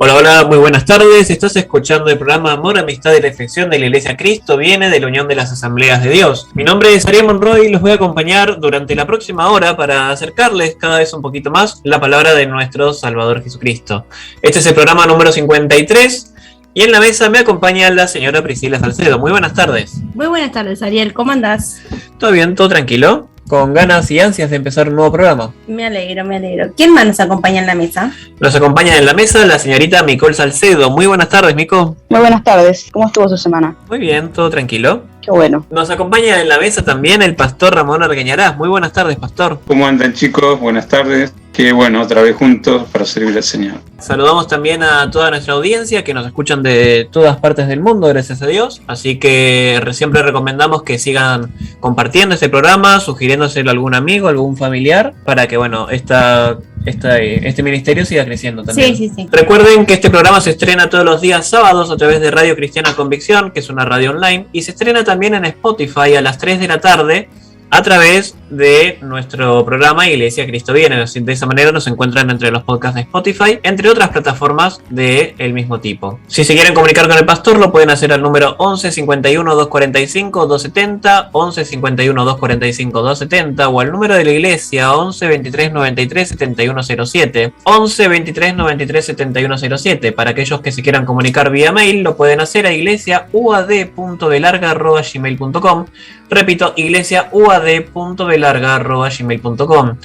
Hola, hola, muy buenas tardes. Estás escuchando el programa Amor, Amistad y Reflexión de la Iglesia Cristo Viene de la Unión de las Asambleas de Dios. Mi nombre es Ariel Monroy y los voy a acompañar durante la próxima hora para acercarles cada vez un poquito más la palabra de nuestro Salvador Jesucristo. Este es el programa número 53 y en la mesa me acompaña la señora Priscila Salcedo. Muy buenas tardes. Muy buenas tardes, Ariel. ¿Cómo andás? ¿Todo bien? ¿Todo tranquilo? Con ganas y ansias de empezar un nuevo programa. Me alegro, me alegro. ¿Quién más nos acompaña en la mesa? Nos acompaña en la mesa la señorita Micol Salcedo. Muy buenas tardes, Mico. Muy buenas tardes. ¿Cómo estuvo su semana? Muy bien, todo tranquilo. Qué bueno. Nos acompaña en la mesa también el pastor Ramón Argañarás. Muy buenas tardes, pastor. ¿Cómo andan, chicos? Buenas tardes. Qué bueno, otra vez juntos para servir al Señor. Saludamos también a toda nuestra audiencia que nos escuchan de todas partes del mundo, gracias a Dios. Así que siempre recomendamos que sigan compartiendo este programa, sugiriéndoselo a algún amigo, algún familiar, para que, bueno, este ministerio siga creciendo también. Sí. Recuerden que este programa se estrena todos los días sábados a través de Radio Cristiana Convicción, que es una radio online, y se estrena también en Spotify a las 3 de la tarde a través de nuestro programa Iglesia Cristo Viene. De esa manera nos encuentran entre los podcasts de Spotify, entre otras plataformas del mismo tipo. Si se quieren comunicar con el pastor, lo pueden hacer al número 11 51 245 270, 11 51 245 270, o al número de la iglesia 11 23 93 7107, 11 23 93 7107. Para aquellos que se quieran comunicar vía mail, lo pueden hacer a iglesiauad.velarga@gmail.com. Repito, iglesiauad.velarga@gmail.com.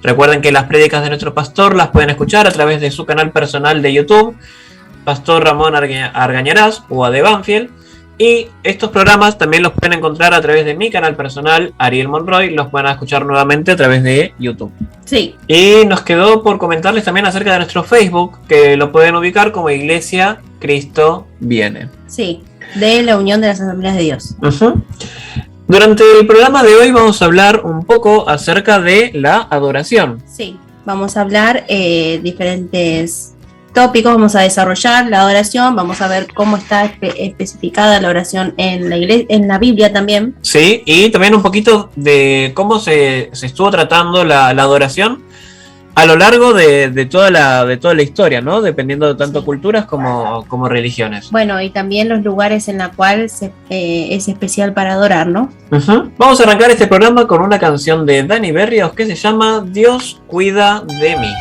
Recuerden que las prédicas de nuestro pastor las pueden escuchar a través de su canal personal de YouTube, Pastor Ramón Argañarás, UAD Banfield. Y estos programas también los pueden encontrar a través de mi canal personal, Ariel Monroy. Los pueden escuchar nuevamente a través de YouTube. Sí. Y nos quedó por comentarles también acerca de nuestro Facebook, que lo pueden ubicar como Iglesia Cristo Viene. Sí, de la Unión de las Asambleas de Dios. Durante el programa de hoy vamos a hablar un poco acerca de la adoración. Sí, vamos a hablar diferentes tópicos, vamos a desarrollar la adoración, vamos a ver cómo está especificada la oración en la iglesia, en la Biblia también. Sí, y también un poquito de cómo se estuvo tratando la adoración a lo largo de toda la historia, ¿no? Dependiendo de tanto culturas como religiones. Bueno, y también los lugares en los cuales es especial para adorar, ¿no? Vamos a arrancar este programa con una canción de Dani Berrios que se llama Dios cuida de mí.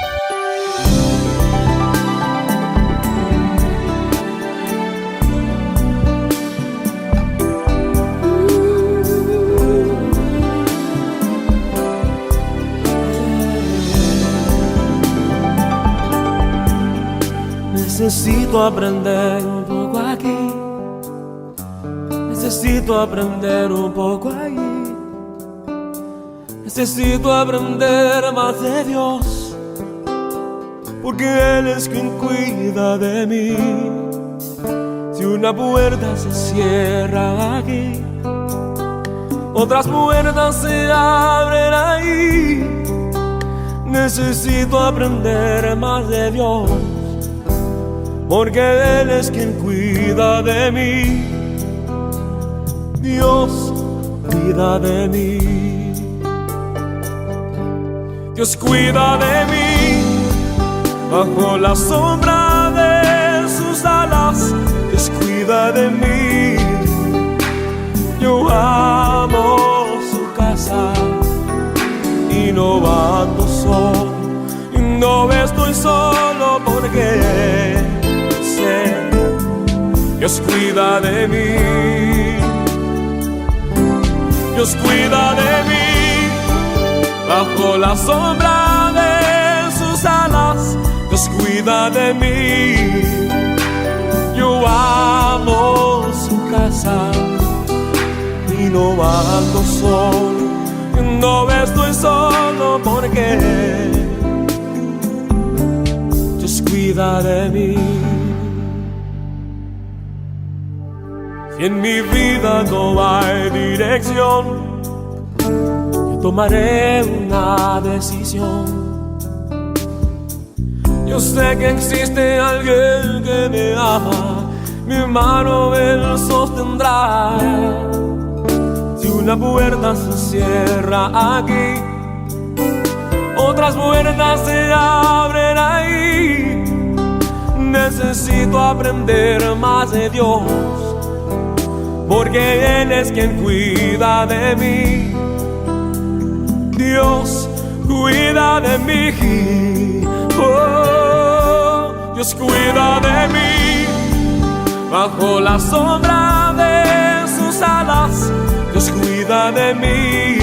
Necesito aprender un poco aquí, necesito aprender un poco allí, necesito aprender más de Dios, porque Él es quien cuida de mí. Si una puerta se cierra aquí, otras puertas se abren ahí. Necesito aprender más de Dios, porque Él es quien cuida de mí. Dios cuida de mí. Dios cuida de mí. Bajo la sombra de sus alas, Dios cuida de mí. Yo amo su casa y no ando solo, y no estoy solo porque Dios cuida de mí. Dios cuida de mí. Bajo la sombra de sus alas, Dios cuida de mí. Yo amo su casa y no ando solo, no estoy solo porque Dios cuida de mí. Si en mi vida no hay dirección, yo tomaré una decisión. Yo sé que existe alguien que me ama, mi mano Él sostendrá. Si una puerta se cierra aquí, otras puertas se abren ahí. necesito aprender más de Dios, porque Él es quien cuida de mí. Dios cuida de mí, oh, Dios cuida de mí. Bajo la sombra de sus alas, Dios cuida de mí.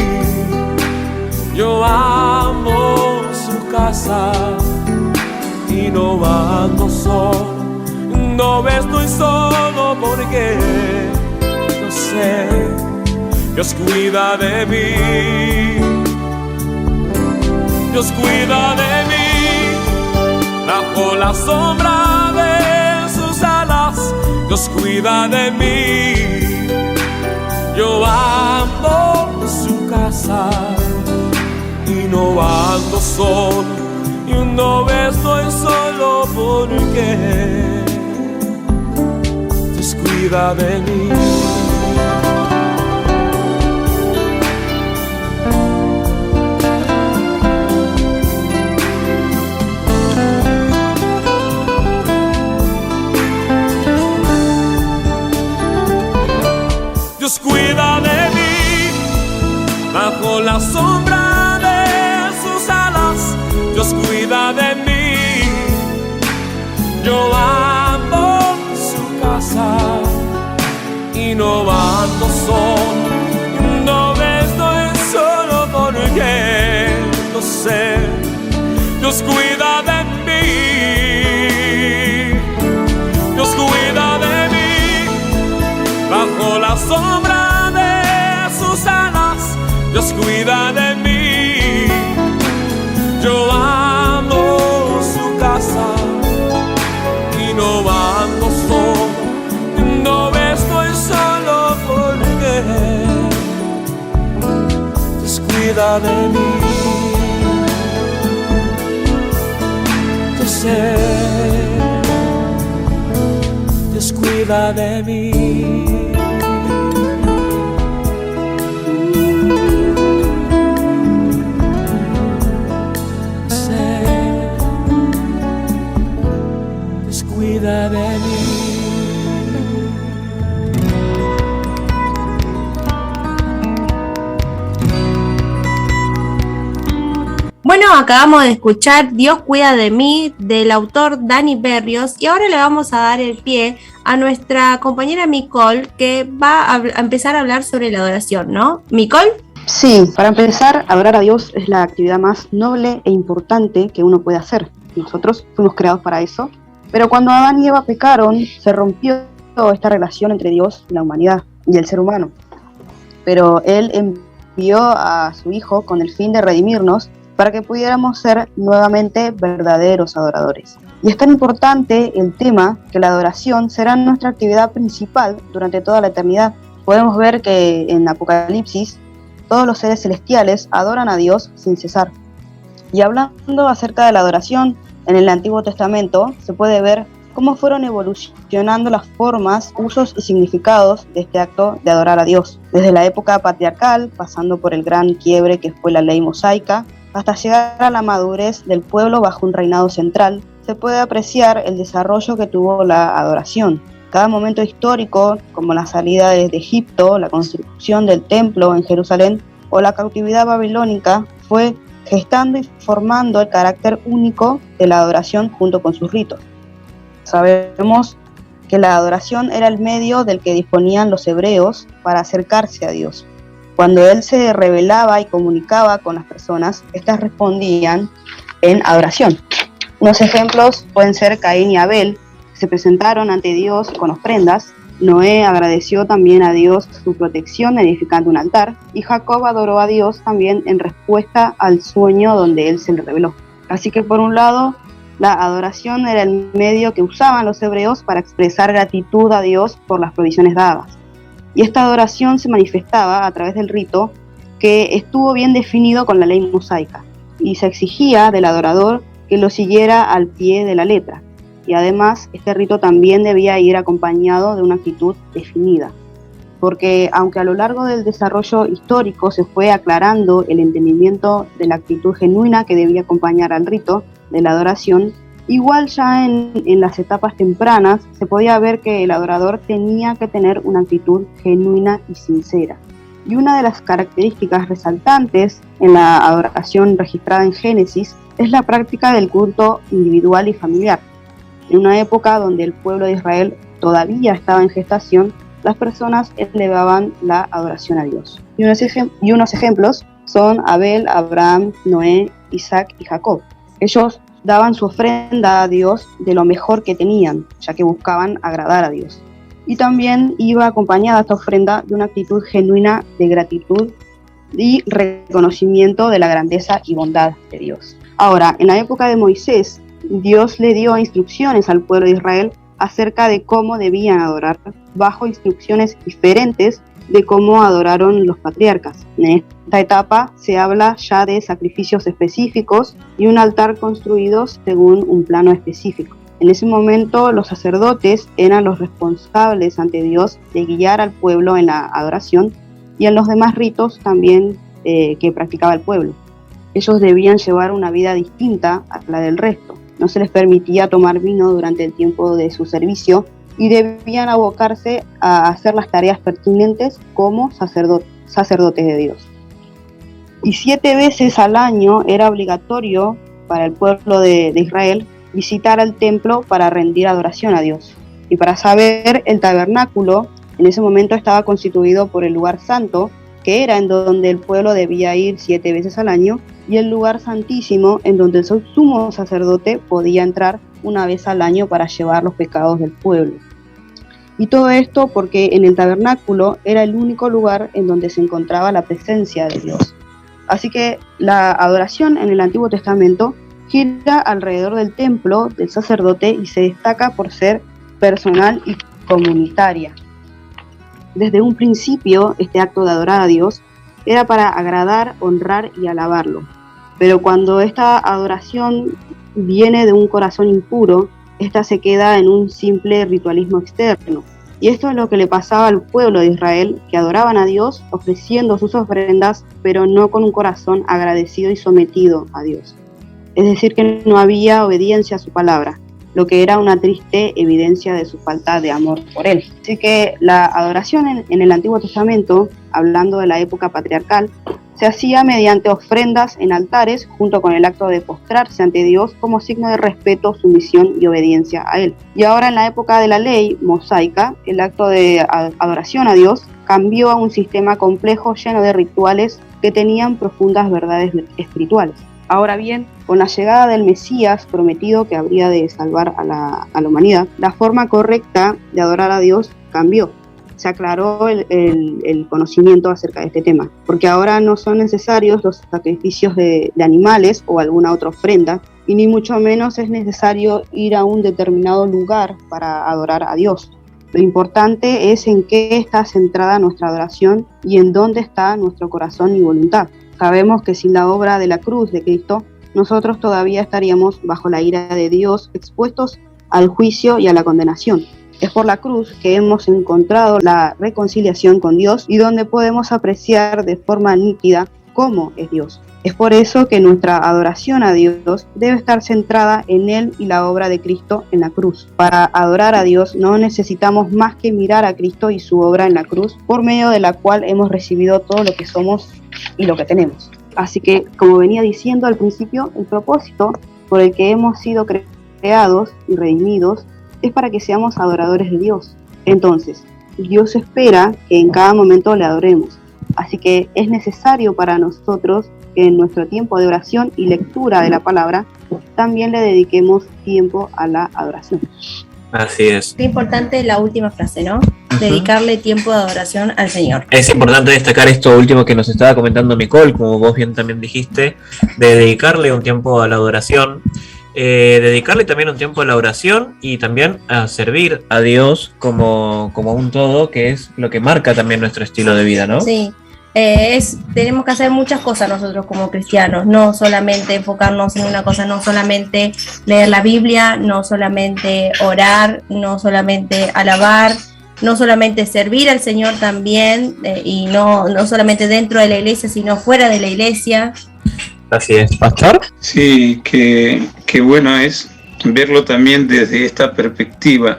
Yo amo su casa y no ando solo. No estoy solo porque yo sé, Dios cuida de mí. Dios cuida de mí, bajo la sombra de sus alas, Dios cuida de mí. Yo amo su casa y no ando solo, y no estoy solo porque Dios cuida de mí. Dios cuida de mí, bajo la sombra de sus alas, Dios cuida de mí. Yo amo su casa y no ando solo, no estoy solo porque lo sé, Dios cuida de mí. Dios cuida de mí, bajo la sombra de sus alas, Dios cuida de mí. Yo amo su casa y no ando solo, no estoy solo porque Dios cuida de mí. Yo sé, Dios cuida de mí. Cuida de mí. Bueno, acabamos de escuchar Dios cuida de mí, del autor Dani Berrios, y ahora le vamos a dar el pie a nuestra compañera Micol, que va a empezar a hablar sobre la adoración, ¿no? ¿Micol? Sí, para empezar, adorar a Dios es la actividad más noble e importante que uno puede hacer. Nosotros fuimos creados para eso. Pero cuando Adán y Eva pecaron, se rompió esta relación entre Dios y la humanidad y el ser humano. Pero Él envió a su Hijo con el fin de redimirnos para que pudiéramos ser nuevamente verdaderos adoradores. Y es tan importante el tema que la adoración será nuestra actividad principal durante toda la eternidad. Podemos ver que en Apocalipsis todos los seres celestiales adoran a Dios sin cesar. Y hablando acerca de la adoración, en el Antiguo Testamento se puede ver cómo fueron evolucionando las formas, usos y significados de este acto de adorar a Dios. Desde la época patriarcal, pasando por el gran quiebre que fue la ley mosaica, hasta llegar a la madurez del pueblo bajo un reinado central, se puede apreciar el desarrollo que tuvo la adoración. Cada momento histórico, como la salida de Egipto, la construcción del templo en Jerusalén o la cautividad babilónica, fue gestando y formando el carácter único de la adoración junto con sus ritos. Sabemos que la adoración era el medio del que disponían los hebreos para acercarse a Dios. Cuando Él se revelaba y comunicaba con las personas, éstas respondían en adoración. Unos ejemplos pueden ser Caín y Abel, que se presentaron ante Dios con ofrendas. Noé agradeció también a Dios su protección edificando un altar, y Jacob adoró a Dios también en respuesta al sueño donde Él se le reveló. Así que por un lado, la adoración era el medio que usaban los hebreos para expresar gratitud a Dios por las provisiones dadas. Y esta adoración se manifestaba a través del rito que estuvo bien definido con la ley mosaica, y se exigía del adorador que lo siguiera al pie de la letra. Y además, este rito también debía ir acompañado de una actitud definida, porque aunque a lo largo del desarrollo histórico se fue aclarando el entendimiento de la actitud genuina que debía acompañar al rito de la adoración, Igual ya en las etapas tempranas se podía ver que el adorador tenía que tener una actitud genuina y sincera. Y una de las características resaltantes en la adoración registrada en Génesis es la práctica del culto individual y familiar. En una época donde el pueblo de Israel todavía estaba en gestación, las personas elevaban la adoración a Dios. Y unos ejemplos son Abel, Abraham, Noé, Isaac y Jacob. Ellos daban su ofrenda a Dios de lo mejor que tenían, ya que buscaban agradar a Dios. Y también iba acompañada esta ofrenda de una actitud genuina de gratitud y reconocimiento de la grandeza y bondad de Dios. Ahora, en la época de Moisés, Dios le dio instrucciones al pueblo de Israel acerca de cómo debían adorar, bajo instrucciones diferentes de cómo adoraron los patriarcas. En esta etapa se habla ya de sacrificios específicos y un altar construido según un plano específico. En ese momento los sacerdotes eran los responsables ante Dios de guiar al pueblo en la adoración y en los demás ritos también que practicaba el pueblo. Ellos debían llevar una vida distinta a la del resto. No se les permitía tomar vino durante el tiempo de su servicio y debían abocarse a hacer las tareas pertinentes como sacerdotes de Dios. Y 7 veces al año era obligatorio para el pueblo de Israel visitar al templo para rendir adoración a Dios. Y para saber, el tabernáculo en ese momento estaba constituido por el lugar santo, que era en donde el pueblo debía ir 7 veces al año, y el lugar santísimo, en donde el sumo sacerdote podía entrar una vez al año para llevar los pecados del pueblo. Y todo esto porque en el tabernáculo era el único lugar en donde se encontraba la presencia de Dios. Así que la adoración en el Antiguo Testamento gira alrededor del templo del sacerdote y se destaca por ser personal y comunitaria. Desde un principio, este acto de adorar a Dios era para agradar, honrar y alabarlo. Pero cuando esta adoración viene de un corazón impuro, esta se queda en un simple ritualismo externo. Y esto es lo que le pasaba al pueblo de Israel, que adoraban a Dios ofreciendo sus ofrendas, pero no con un corazón agradecido y sometido a Dios. Es decir, que no había obediencia a su palabra, lo que era una triste evidencia de su falta de amor por él. Así que la adoración en el Antiguo Testamento, hablando de la época patriarcal, se hacía mediante ofrendas en altares junto con el acto de postrarse ante Dios como signo de respeto, sumisión y obediencia a Él. Y ahora en la época de la ley mosaica, el acto de adoración a Dios cambió a un sistema complejo lleno de rituales que tenían profundas verdades espirituales. Ahora bien, con la llegada del Mesías prometido que habría de salvar a la humanidad, la forma correcta de adorar a Dios cambió. Se aclaró el conocimiento acerca de este tema, porque ahora no son necesarios los sacrificios de animales o alguna otra ofrenda, y ni mucho menos es necesario ir a un determinado lugar para adorar a Dios. Lo importante es en qué está centrada nuestra adoración y en dónde está nuestro corazón y voluntad. Sabemos que sin la obra de la cruz de Cristo, nosotros todavía estaríamos bajo la ira de Dios, expuestos al juicio y a la condenación. Es por la cruz que hemos encontrado la reconciliación con Dios y donde podemos apreciar de forma nítida cómo es Dios. Es por eso que nuestra adoración a Dios debe estar centrada en Él y la obra de Cristo en la cruz. Para adorar a Dios no necesitamos más que mirar a Cristo y su obra en la cruz, por medio de la cual hemos recibido todo lo que somos y lo que tenemos. Así que, como venía diciendo al principio, el propósito por el que hemos sido creados y redimidos es para que seamos adoradores de Dios. Entonces, Dios espera que en cada momento le adoremos. Así que es necesario para nosotros que en nuestro tiempo de oración y lectura de la palabra también le dediquemos tiempo a la adoración. Así es. Qué importante la última frase, ¿no? Dedicarle tiempo de adoración al Señor. Es importante destacar esto último que nos estaba comentando Nicole, como vos bien también dijiste, de dedicarle un tiempo a la adoración, dedicarle también un tiempo a la oración y también a servir a Dios como un todo, que es lo que marca también nuestro estilo de vida, ¿no? Sí. Tenemos que hacer muchas cosas nosotros como cristianos, no solamente enfocarnos en una cosa, no solamente leer la Biblia, no solamente orar, no solamente alabar, no solamente servir al Señor también, y no solamente dentro de la iglesia, sino fuera de la iglesia. Así es, ¿pastor? Sí, que bueno es verlo también desde esta perspectiva.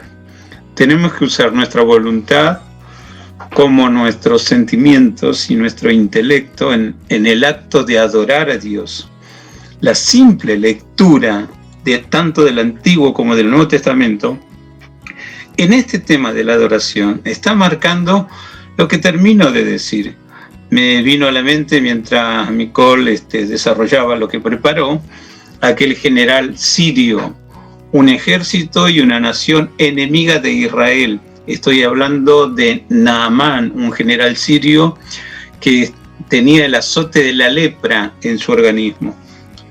Tenemos que usar nuestra voluntad como nuestros sentimientos y nuestro intelecto en el acto de adorar a Dios. La simple lectura de tanto del Antiguo como del Nuevo Testamento en este tema de la adoración está marcando lo que termino de decir. Me vino a la mente mientras Nicole desarrollaba lo que preparó, aquel general sirio, un ejército y una nación enemiga de Israel. Estoy hablando de Naamán, un general sirio que tenía el azote de la lepra en su organismo.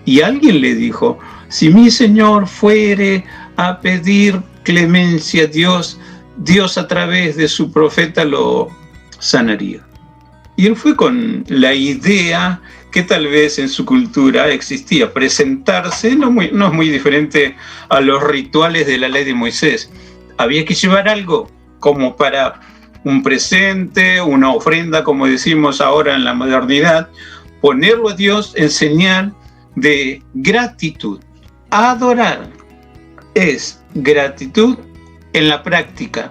Y alguien le dijo: si mi Señor fuere a pedir clemencia a Dios, Dios a través de su profeta lo sanaría. Y él fue con la idea que tal vez en su cultura existía, presentarse, no es muy diferente a los rituales de la ley de Moisés. Había que llevar algo como para un presente, una ofrenda, como decimos ahora en la modernidad, ponerlo a Dios en señal de gratitud. Adorar es gratitud en la práctica.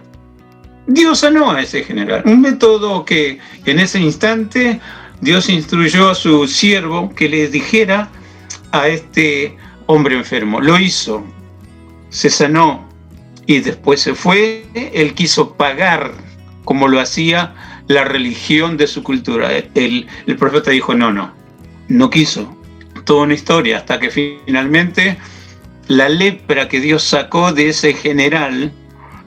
Dios sanó a ese general, un método que en ese instante Dios instruyó a su siervo que le dijera a este hombre enfermo. Lo hizo, se sanó y después se fue. Él quiso pagar como lo hacía la religión de su cultura. El profeta dijo no quiso. Toda una historia hasta que finalmente la lepra que Dios sacó de ese general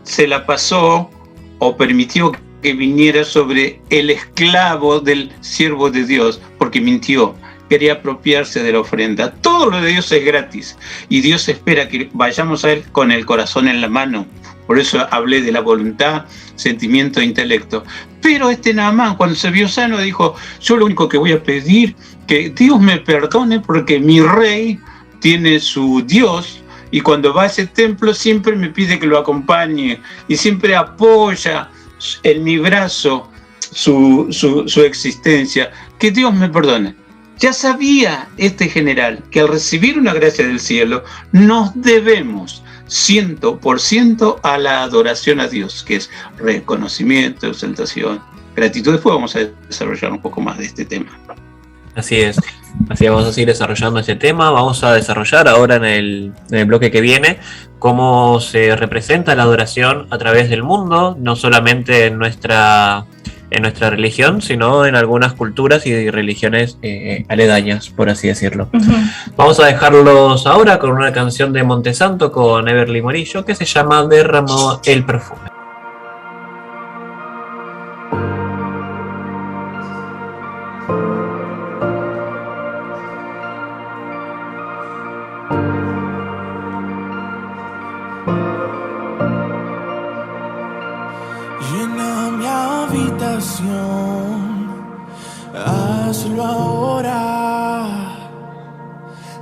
se la pasó o permitió que viniera sobre el esclavo del siervo de Dios, porque mintió, quería apropiarse de la ofrenda. Todo lo de Dios es gratis y Dios espera que vayamos a Él con el corazón en la mano. Por eso hablé de la voluntad, sentimiento e intelecto. Pero Naamán, cuando se vio sano, dijo: yo lo único que voy a pedir, que Dios me perdone, porque mi rey tiene su Dios, y cuando va a ese templo siempre me pide que lo acompañe, y siempre apoya en mi brazo su existencia. Que Dios me perdone. Ya sabía este general que al recibir una gracia del cielo, nos debemos 100% a la adoración a Dios, que es reconocimiento, exaltación, gratitud. Después vamos a desarrollar un poco más de este tema. Así es, vamos a seguir desarrollando este tema. Vamos a desarrollar ahora en el bloque que viene cómo se representa la adoración a través del mundo, no solamente en nuestra religión, sino en algunas culturas y religiones aledañas, por así decirlo. Vamos a dejarlos ahora con una canción de Montesanto con Everly Morillo que se llama Derramó el perfume. Llena mi habitación, hazlo ahora.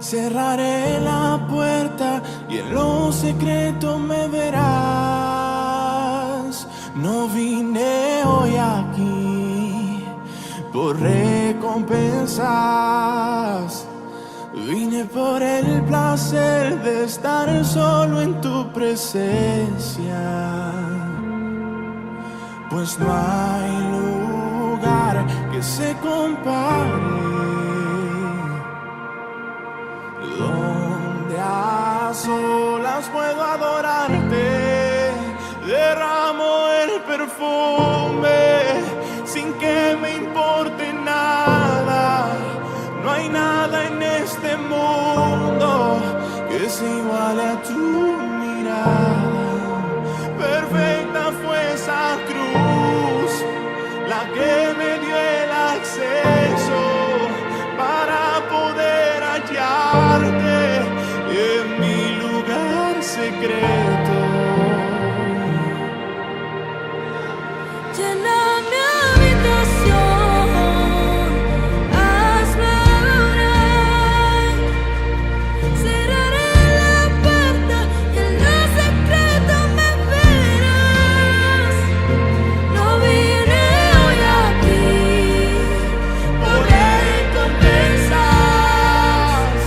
Cerraré la puerta y en lo secreto me verás. No vine hoy aquí por recompensas, vine por el placer de estar solo en tu presencia. Pues no hay lugar que se compare, donde a solas puedo adorarte. Derramo el perfume sin que me importe nada. No hay nada en este mundo que se iguale a tu mirada. Perfecta fue esa cruz, la que me dio el acceso para poder hallarte en mi lugar secreto. Llena mi habitación, hazlo ahora. Cerraré la puerta y en lo secreto me verás. No vine hoy aquí por recompensas,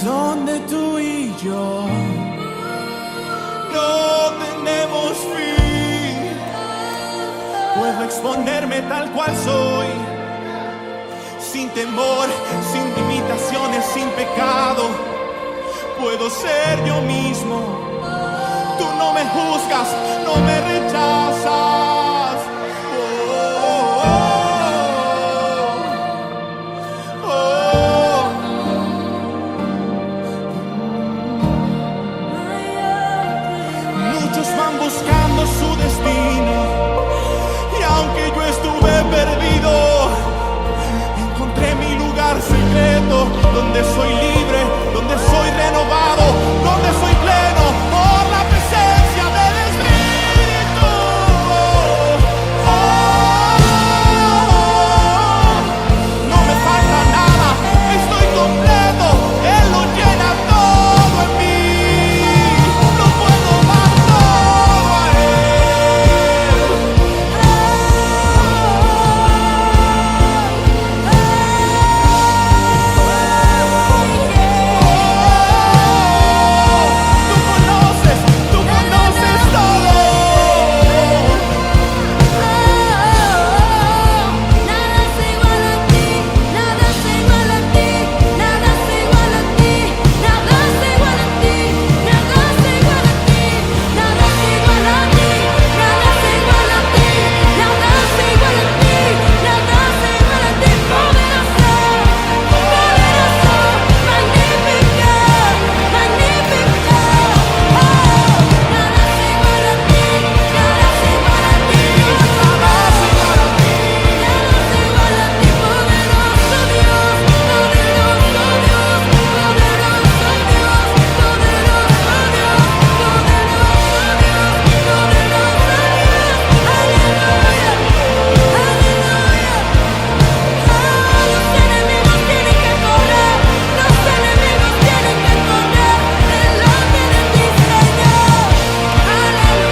donde tú y yo no tenemos fin. Puedo exponerme tal cual soy, sin temor, sin limitaciones, sin pecado. Puedo ser yo mismo. Tú no me juzgas, no me rechazas. Muchos van buscando su destino, y aunque yo estuve perdido, encontré mi lugar secreto, donde soy libre, donde soy renovado, donde soy pleno por la presencia del Espíritu. No me falta nada, estoy completo, Él lo llena todo en mí. No puedo dar todo a Él. Tú conoces todo. Nada es igual a ti, nada es igual a ti, nada es igual a ti, nada es igual a ti, nada es igual a ti, nada es igual a ti, nada es igual a ti, nada es igual a ti, nada es igual a ti, poderoso, poderoso, magnífico, magnífico. Nada es igual a ti, nada es igual a ti, nada es igual a ti, poderoso Dios, poderoso Dios, poderoso Dios, poderoso Dios, poderoso Dios, aleluya, aleluya. Los enemigos tienen que correr, los enemigos tienen que correr delante de ti, Señor, aleluya.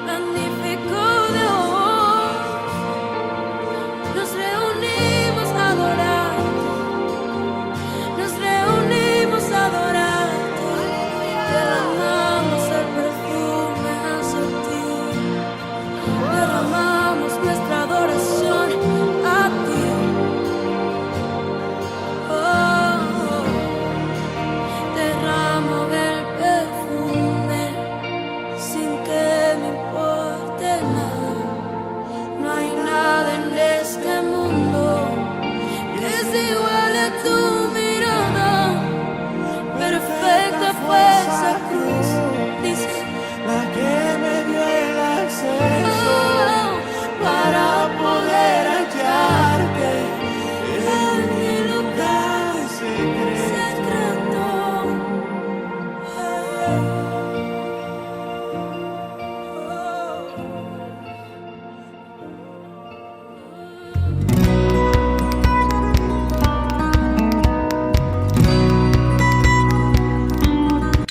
Magnífico Dios, nos reunimos a adorarte, nos reunimos a adorarte, derramamos el perfume hacia ti, derramamos nuestra adoración a ti. Derramo el perfume sin que me importe nada. No hay nada en este mundo que es igual a tu mirada. Perfecta fue esa cruz, dice, La que me dio el acceso para poder hallarte en mi lugar secreto. secreto.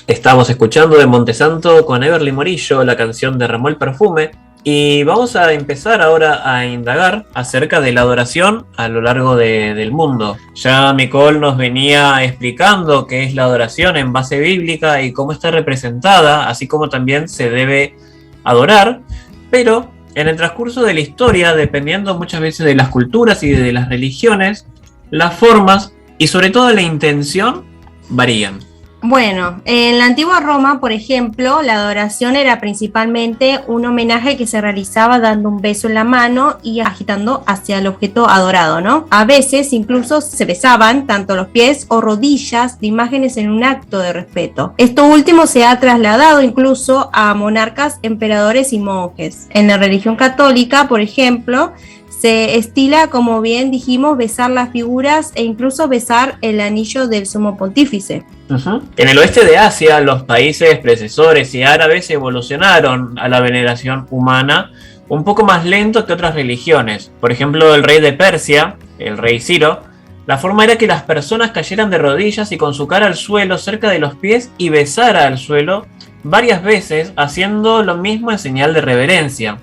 Estamos escuchando de Montesanto con Everly Morillo la canción Derramó el Perfume, y vamos a empezar ahora a indagar acerca de la adoración a lo largo del mundo. Ya Nicole nos venía explicando qué es la adoración en base bíblica y cómo está representada, así como también se debe adorar, pero en el transcurso de la historia, dependiendo muchas veces de las culturas y de las religiones, las formas y sobre todo la intención varían. Bueno, en la antigua Roma, por ejemplo, la adoración era principalmente un homenaje que se realizaba dando un beso en la mano y agitando hacia el objeto adorado, ¿no? A veces incluso se besaban tanto los pies o rodillas de imágenes en un acto de respeto. Esto último se ha trasladado incluso a monarcas, emperadores y monjes. En la religión católica, por ejemplo, se estila, como bien dijimos, besar las figuras e incluso besar el anillo del sumo pontífice. En el oeste de Asia, los países predecesores y árabes evolucionaron a la veneración humana un poco más lento que otras religiones. Por ejemplo, el rey de Persia, el rey Ciro, La forma era que las personas cayeran de rodillas y con su cara al suelo cerca de los pies y besara al suelo varias veces, haciendo lo mismo en señal de reverencia.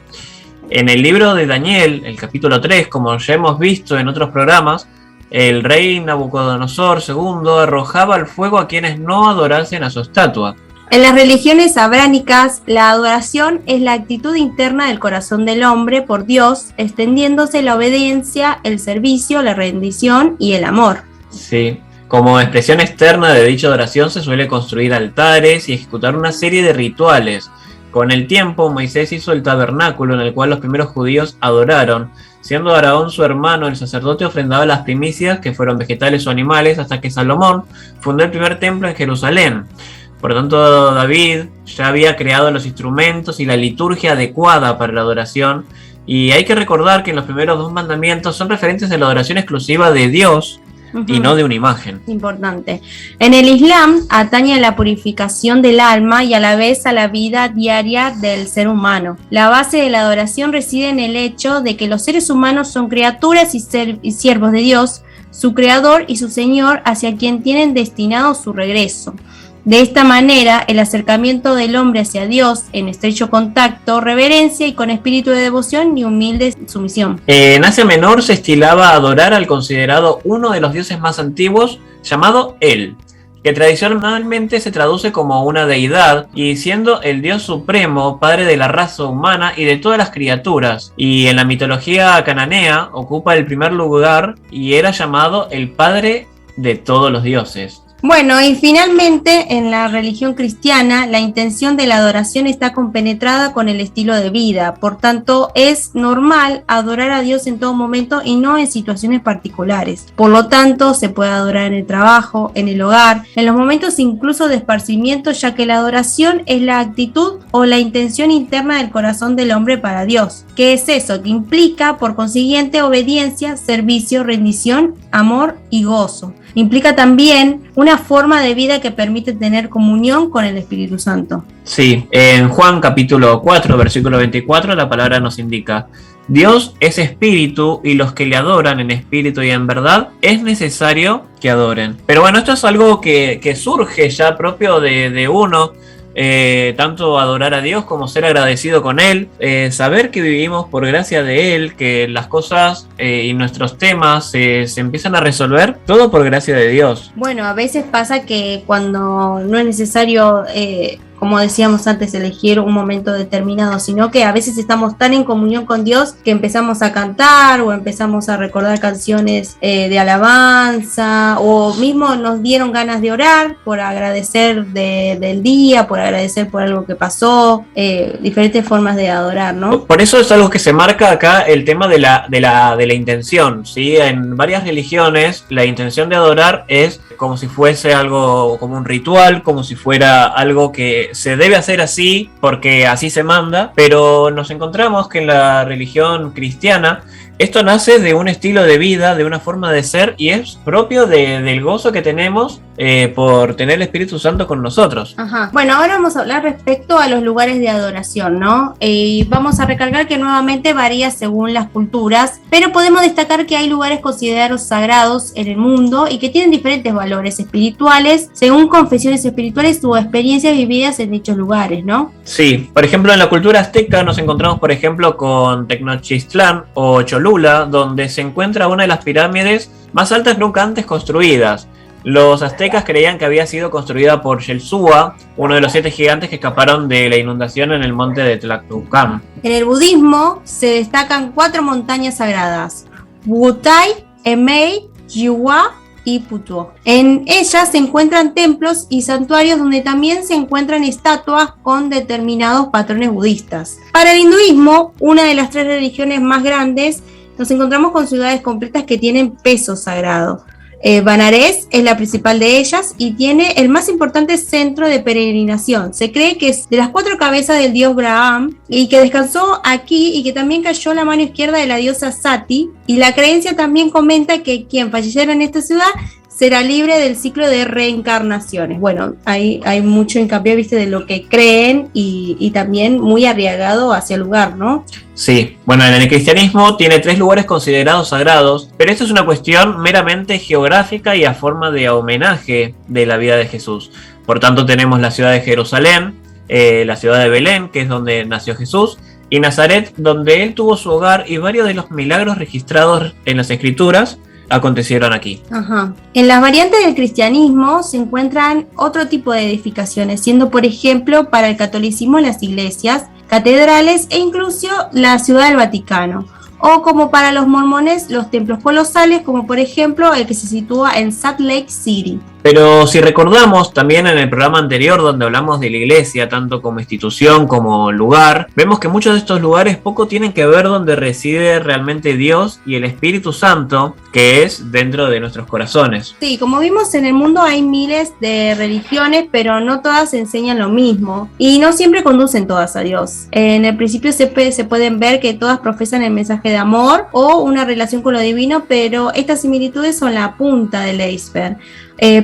En el libro de Daniel, el capítulo 3, como ya hemos visto en otros programas, el rey Nabucodonosor II arrojaba al fuego a quienes no adorasen a su estatua. En las religiones abránicas, la adoración es la actitud interna del corazón del hombre por Dios, extendiéndose la obediencia, el servicio, la rendición y el amor. Sí. Como expresión externa de dicha adoración se suele construir altares y ejecutar una serie de rituales. Con el tiempo, Moisés hizo el tabernáculo en el cual los primeros judíos adoraron. Siendo Aarón su hermano, el sacerdote ofrendaba las primicias, que fueron vegetales o animales, hasta que Salomón fundó el primer templo en Jerusalén. Por tanto, David ya había creado los instrumentos y la liturgia adecuada para la adoración. Y hay que recordar que los primeros 2 mandamientos son referentes a la adoración exclusiva de Dios y no de una imagen. Importante. En el Islam atañe a la purificación del alma y a la vez a la vida diaria del ser humano. La base de la adoración reside en el hecho de que los seres humanos son criaturas y siervos de Dios, su creador y su Señor, hacia quien tienen destinado su regreso. De esta manera, el acercamiento del hombre hacia Dios en estrecho contacto, reverencia y con espíritu de devoción y humilde sumisión. En Asia Menor se estilaba adorar al considerado uno de los dioses más antiguos, llamado El, que tradicionalmente se traduce como una deidad, y siendo el dios supremo, padre de la raza humana y de todas las criaturas. Y en la mitología cananea ocupa el primer lugar y era llamado el padre de todos los dioses. Bueno, y finalmente en la religión cristiana la intención de la adoración está compenetrada con el estilo de vida, por tanto es normal adorar a Dios en todo momento y no en situaciones particulares. Por lo tanto se puede adorar en el trabajo, en el hogar, en los momentos incluso de esparcimiento, ya que la adoración es la actitud o la intención interna del corazón del hombre para Dios. ¿Qué es eso? Que implica por consiguiente obediencia, servicio, rendición, amor y gozo. Implica también una forma de vida que permite tener comunión con el Espíritu Santo. Sí, en Juan capítulo 4, versículo 24, la palabra nos indica: Dios es espíritu y los que le adoran en espíritu y en verdad es necesario que adoren. Pero bueno, esto es algo que surge ya propio de uno. Tanto adorar a Dios como ser agradecido con Él, saber que vivimos por gracia de Él, que las cosas y nuestros temas se empiezan a resolver todo por gracia de Dios. Bueno, a veces pasa que cuando no es necesario, como decíamos antes, elegir un momento determinado, sino que a veces estamos tan en comunión con Dios que empezamos a cantar o empezamos a recordar canciones de alabanza, o mismo nos dieron ganas de orar por agradecer del día, por agradecer por algo que pasó, diferentes formas de adorar, ¿no? Por eso es algo que se marca acá el tema de la intención, ¿sí? En varias religiones la intención de adorar es como si fuese algo como un ritual, como si fuera algo que se debe hacer así porque así se manda, pero nos encontramos que en la religión cristiana esto nace de un estilo de vida, de una forma de ser, y es propio del gozo que tenemos por tener el Espíritu Santo con nosotros. Ajá. Bueno, ahora vamos a hablar respecto a los lugares de adoración, ¿no? Y vamos a recalcar que nuevamente varía según las culturas, pero podemos destacar que hay lugares considerados sagrados en el mundo y que tienen diferentes valores espirituales según confesiones espirituales o experiencias vividas en dichos lugares, ¿no? Sí, por ejemplo, en la cultura azteca nos encontramos, por ejemplo, con Tenochtitlán o Cholula, donde se encuentra una de las pirámides más altas nunca antes construidas. Los aztecas creían que había sido construida por Yeltsúa, uno de los 7 gigantes que escaparon de la inundación en el monte de Tlactucán. En el budismo se destacan 4 montañas sagradas: Wutai, Emei, Jiwa y Putuo. En ellas se encuentran templos y santuarios donde también se encuentran estatuas con determinados patrones budistas. Para el hinduismo, una de las 3 religiones más grandes, nos encontramos con ciudades completas que tienen peso sagrado. Banarés es la principal de ellas y tiene el más importante centro de peregrinación. Se cree que es de las 4 cabezas del dios Braham y que descansó aquí, y que también cayó la mano izquierda de la diosa Sati, y la creencia también comenta que quien falleciera en esta ciudad será libre del ciclo de reencarnaciones. Bueno, hay mucho hincapié, viste, de lo que creen y también muy arriesgado hacia el lugar, ¿no? Sí, bueno, en el cristianismo tiene 3 lugares considerados sagrados, pero esto es una cuestión meramente geográfica y a forma de homenaje de la vida de Jesús. Por tanto, tenemos la ciudad de Jerusalén, la ciudad de Belén, que es donde nació Jesús, y Nazaret, donde él tuvo su hogar, y varios de los milagros registrados en las escrituras acontecieron aquí. Ajá. En las variantes del cristianismo se encuentran otro tipo de edificaciones, siendo por ejemplo para el catolicismo las iglesias, catedrales e incluso la ciudad del Vaticano. O como para los mormones los templos colosales, como por ejemplo el que se sitúa en Salt Lake City. Pero si recordamos también en el programa anterior donde hablamos de la iglesia, tanto como institución como lugar, vemos que muchos de estos lugares poco tienen que ver donde reside realmente Dios y el Espíritu Santo, que es dentro de nuestros corazones. Sí, como vimos en el mundo hay miles de religiones, pero no todas enseñan lo mismo y no siempre conducen todas a Dios. En el principio se pueden ver que todas profesan el mensaje de amor o una relación con lo divino, pero estas similitudes son la punta del iceberg.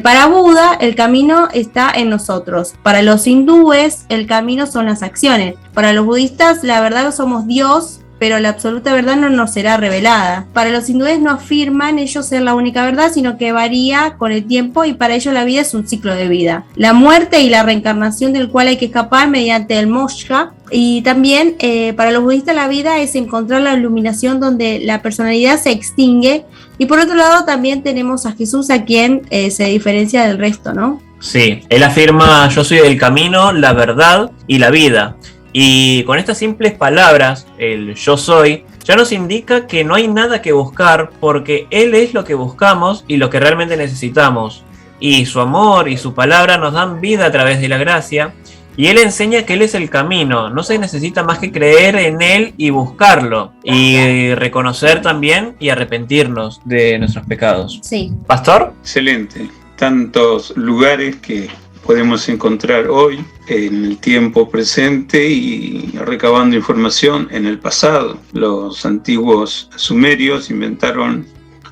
Para Buda, el camino está en nosotros. Para los hindúes, el camino son las acciones. Para los budistas, la verdad somos Dios, pero la absoluta verdad no nos será revelada. Para los hindúes no afirman ellos ser la única verdad, sino que varía con el tiempo y para ellos la vida es un ciclo de vida. La muerte y la reencarnación del cual hay que escapar mediante el moksha. Y también para los budistas la vida es encontrar la iluminación donde la personalidad se extingue. Y por otro lado también tenemos a Jesús, a quien se diferencia del resto, ¿no? Sí, él afirma: yo soy el camino, la verdad y la vida. Y con estas simples palabras, el yo soy, ya nos indica que no hay nada que buscar porque Él es lo que buscamos y lo que realmente necesitamos. Y su amor y su palabra nos dan vida a través de la gracia. Y Él enseña que Él es el camino, no se necesita más que creer en Él y buscarlo. Y reconocer también y arrepentirnos de nuestros pecados. Sí. ¿Pastor? Excelente. Tantos lugares que podemos encontrar hoy en el tiempo presente y recabando información en el pasado. Los antiguos sumerios inventaron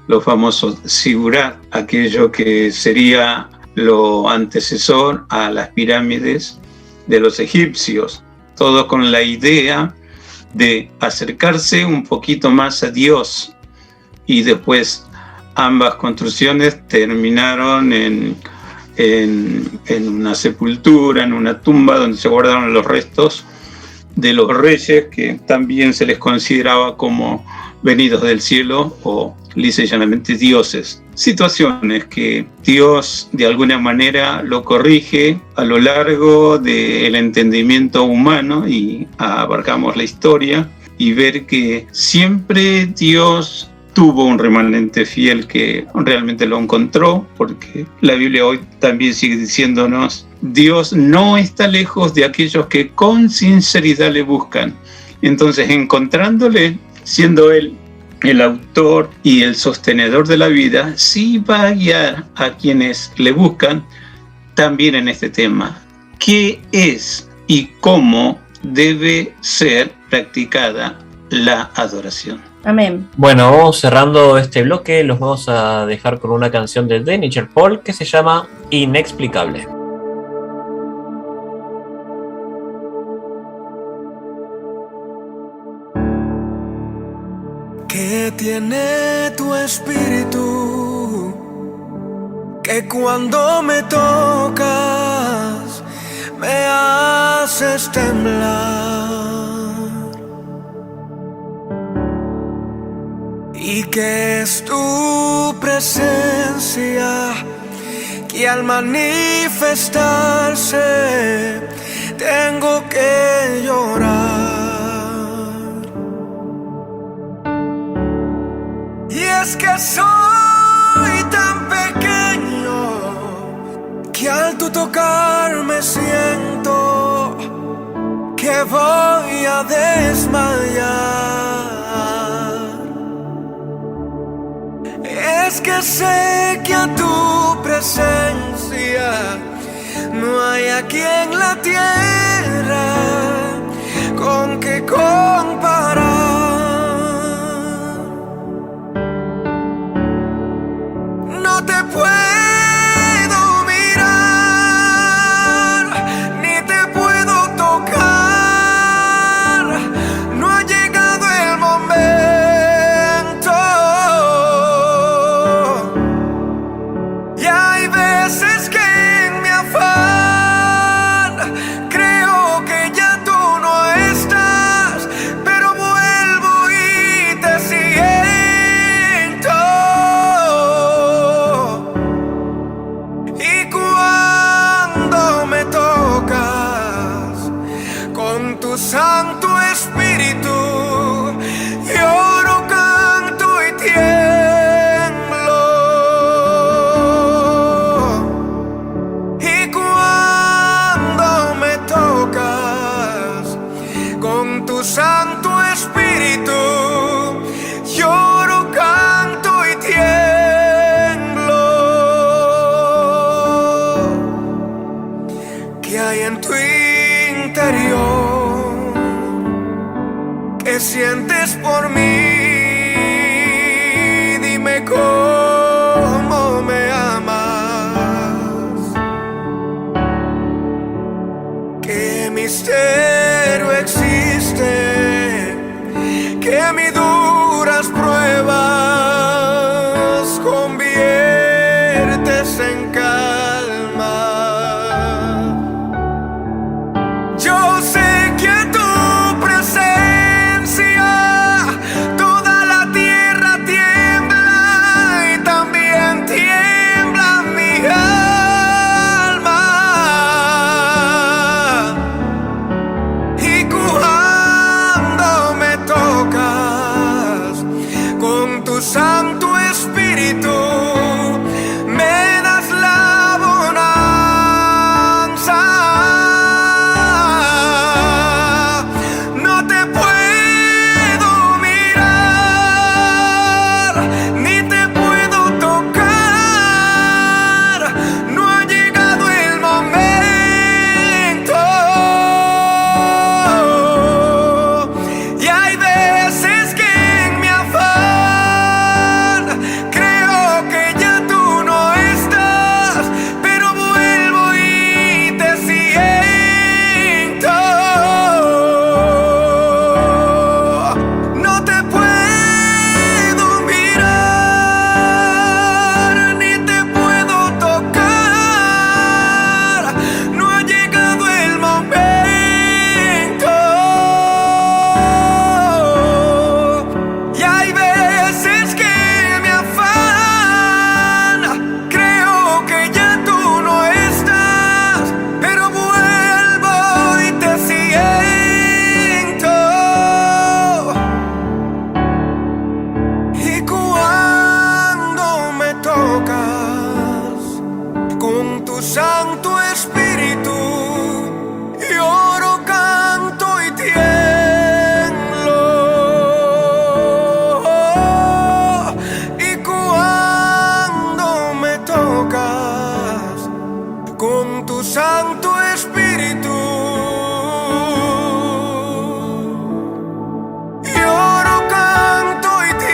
los famosos zigurat, aquello que sería lo antecesor a las pirámides de los egipcios, todo con la idea de acercarse un poquito más a Dios, y después ambas construcciones terminaron en una sepultura, en una tumba donde se guardaron los restos de los reyes que también se les consideraba como venidos del cielo o lisa y llanamente dioses. Situaciones que Dios de alguna manera lo corrige a lo largo del entendimiento humano, y abarcamos la historia y ver que siempre Dios tuvo un remanente fiel que realmente lo encontró, porque la Biblia hoy también sigue diciéndonos: Dios no está lejos de aquellos que con sinceridad le buscan. Entonces, encontrándole, siendo Él el autor y el sostenedor de la vida, sí va a guiar a quienes le buscan también en este tema. ¿Qué es y cómo debe ser practicada la adoración? Amén. Bueno, vamos cerrando este bloque, los vamos a dejar con una canción de Denny Paul que se llama Inexplicable. ¿Qué tiene tu espíritu que cuando me tocas me haces temblar? Y que es tu presencia que al manifestarse tengo que llorar. Y es que soy tan pequeño que al tu tocarme siento que voy a desmayar. Es que sé que a tu presencia no hay aquí en la tierra con que comparar. No te puedo Santo Espíritu, lloro, canto y tiemblo. Y cuando me tocas con tu Santo Espíritu, lloro, canto y tiemblo. ¿Qué hay en tu interior? ¿Qué sientes por mí? Dime cómo me amas. ¿Qué misterio existe que mi duras pruebas conviertes en calma? Yo sé que tu presencia toda la tierra tiembla y también tiembla mi alma. Y cuando me tocas con tu Santo Espíritu, me das la bonanza. No te puedo mirar, ni te puedo tocar. No ha llegado el momento. Y hay veces que en mi afán creo que ya tú no estás, pero vuelvo y te siento. No te puedo mirar, ni te puedo tocar. No ha llegado el momento. Y hay veces que en mi afán creo que ya tú no estás, pero vuelvo y te siento. Y cuando me tocas con tu Santo Espíritu, lloro, canto y tiemblo. Y cuando me tocas con tu Santo Espíritu, lloro, canto y tiemblo.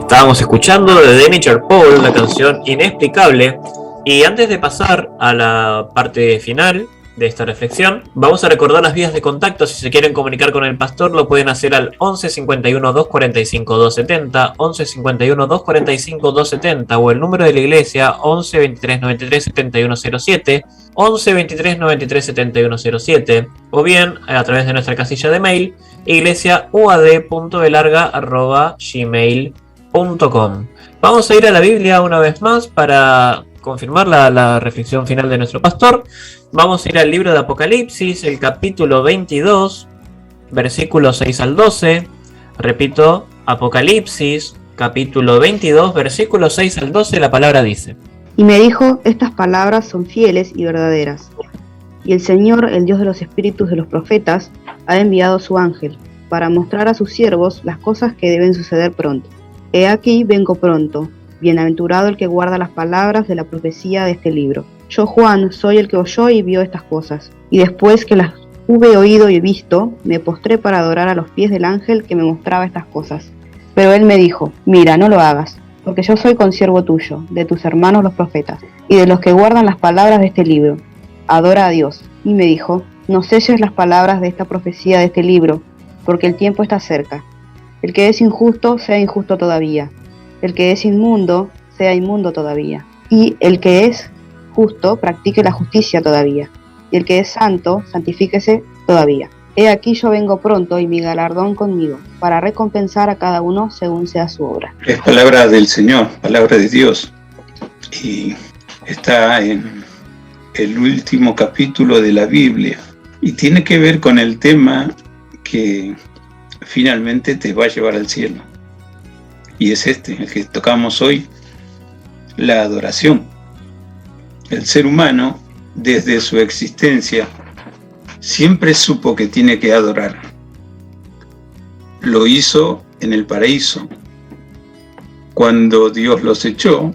Estábamos escuchando de The Nature Paul la canción Inexplicable. Y antes de pasar a la parte final de esta reflexión, vamos a recordar las vías de contacto. Si se quieren comunicar con el pastor, lo pueden hacer al 11 51 245 270, 11 51 245 270, o el número de la iglesia 11 23 93 7107, 11 23 93 7107, o bien a través de nuestra casilla de mail iglesiauad.belarga@gmail.com. Vamos a ir a la Biblia una vez más para confirmar la reflexión final de nuestro pastor. Vamos a ir al libro de Apocalipsis, el capítulo 22, versículos 6 al 12. Repito, Apocalipsis, capítulo 22, versículos 6 al 12, la palabra dice: Y me dijo, estas palabras son fieles y verdaderas. Y el Señor, el Dios de los espíritus de los profetas, ha enviado su ángel, para mostrar a sus siervos las cosas que deben suceder pronto. He aquí, vengo pronto. Bienaventurado el que guarda las palabras de la profecía de este libro. Yo, Juan, soy el que oyó y vio estas cosas. Y después que las hube oído y visto, me postré para adorar a los pies del ángel que me mostraba estas cosas. Pero él me dijo, mira, no lo hagas, porque yo soy consiervo tuyo, de tus hermanos los profetas, y de los que guardan las palabras de este libro. Adora a Dios. Y me dijo, no selles las palabras de esta profecía de este libro, porque el tiempo está cerca. El que es injusto, sea injusto todavía. El que es inmundo, sea inmundo todavía. Y el que es justo, practique la justicia todavía. Y el que es santo, santifíquese todavía. He aquí yo vengo pronto y mi galardón conmigo, para recompensar a cada uno según sea su obra. Es palabra del Señor, palabra de Dios. y está en el último capítulo de la Biblia y tiene que ver con el tema que finalmente te va a llevar al cielo. Y es el que tocamos hoy, la adoración. El ser humano, desde su existencia, siempre supo que tiene que adorar. Lo hizo en el paraíso. Cuando Dios los echó,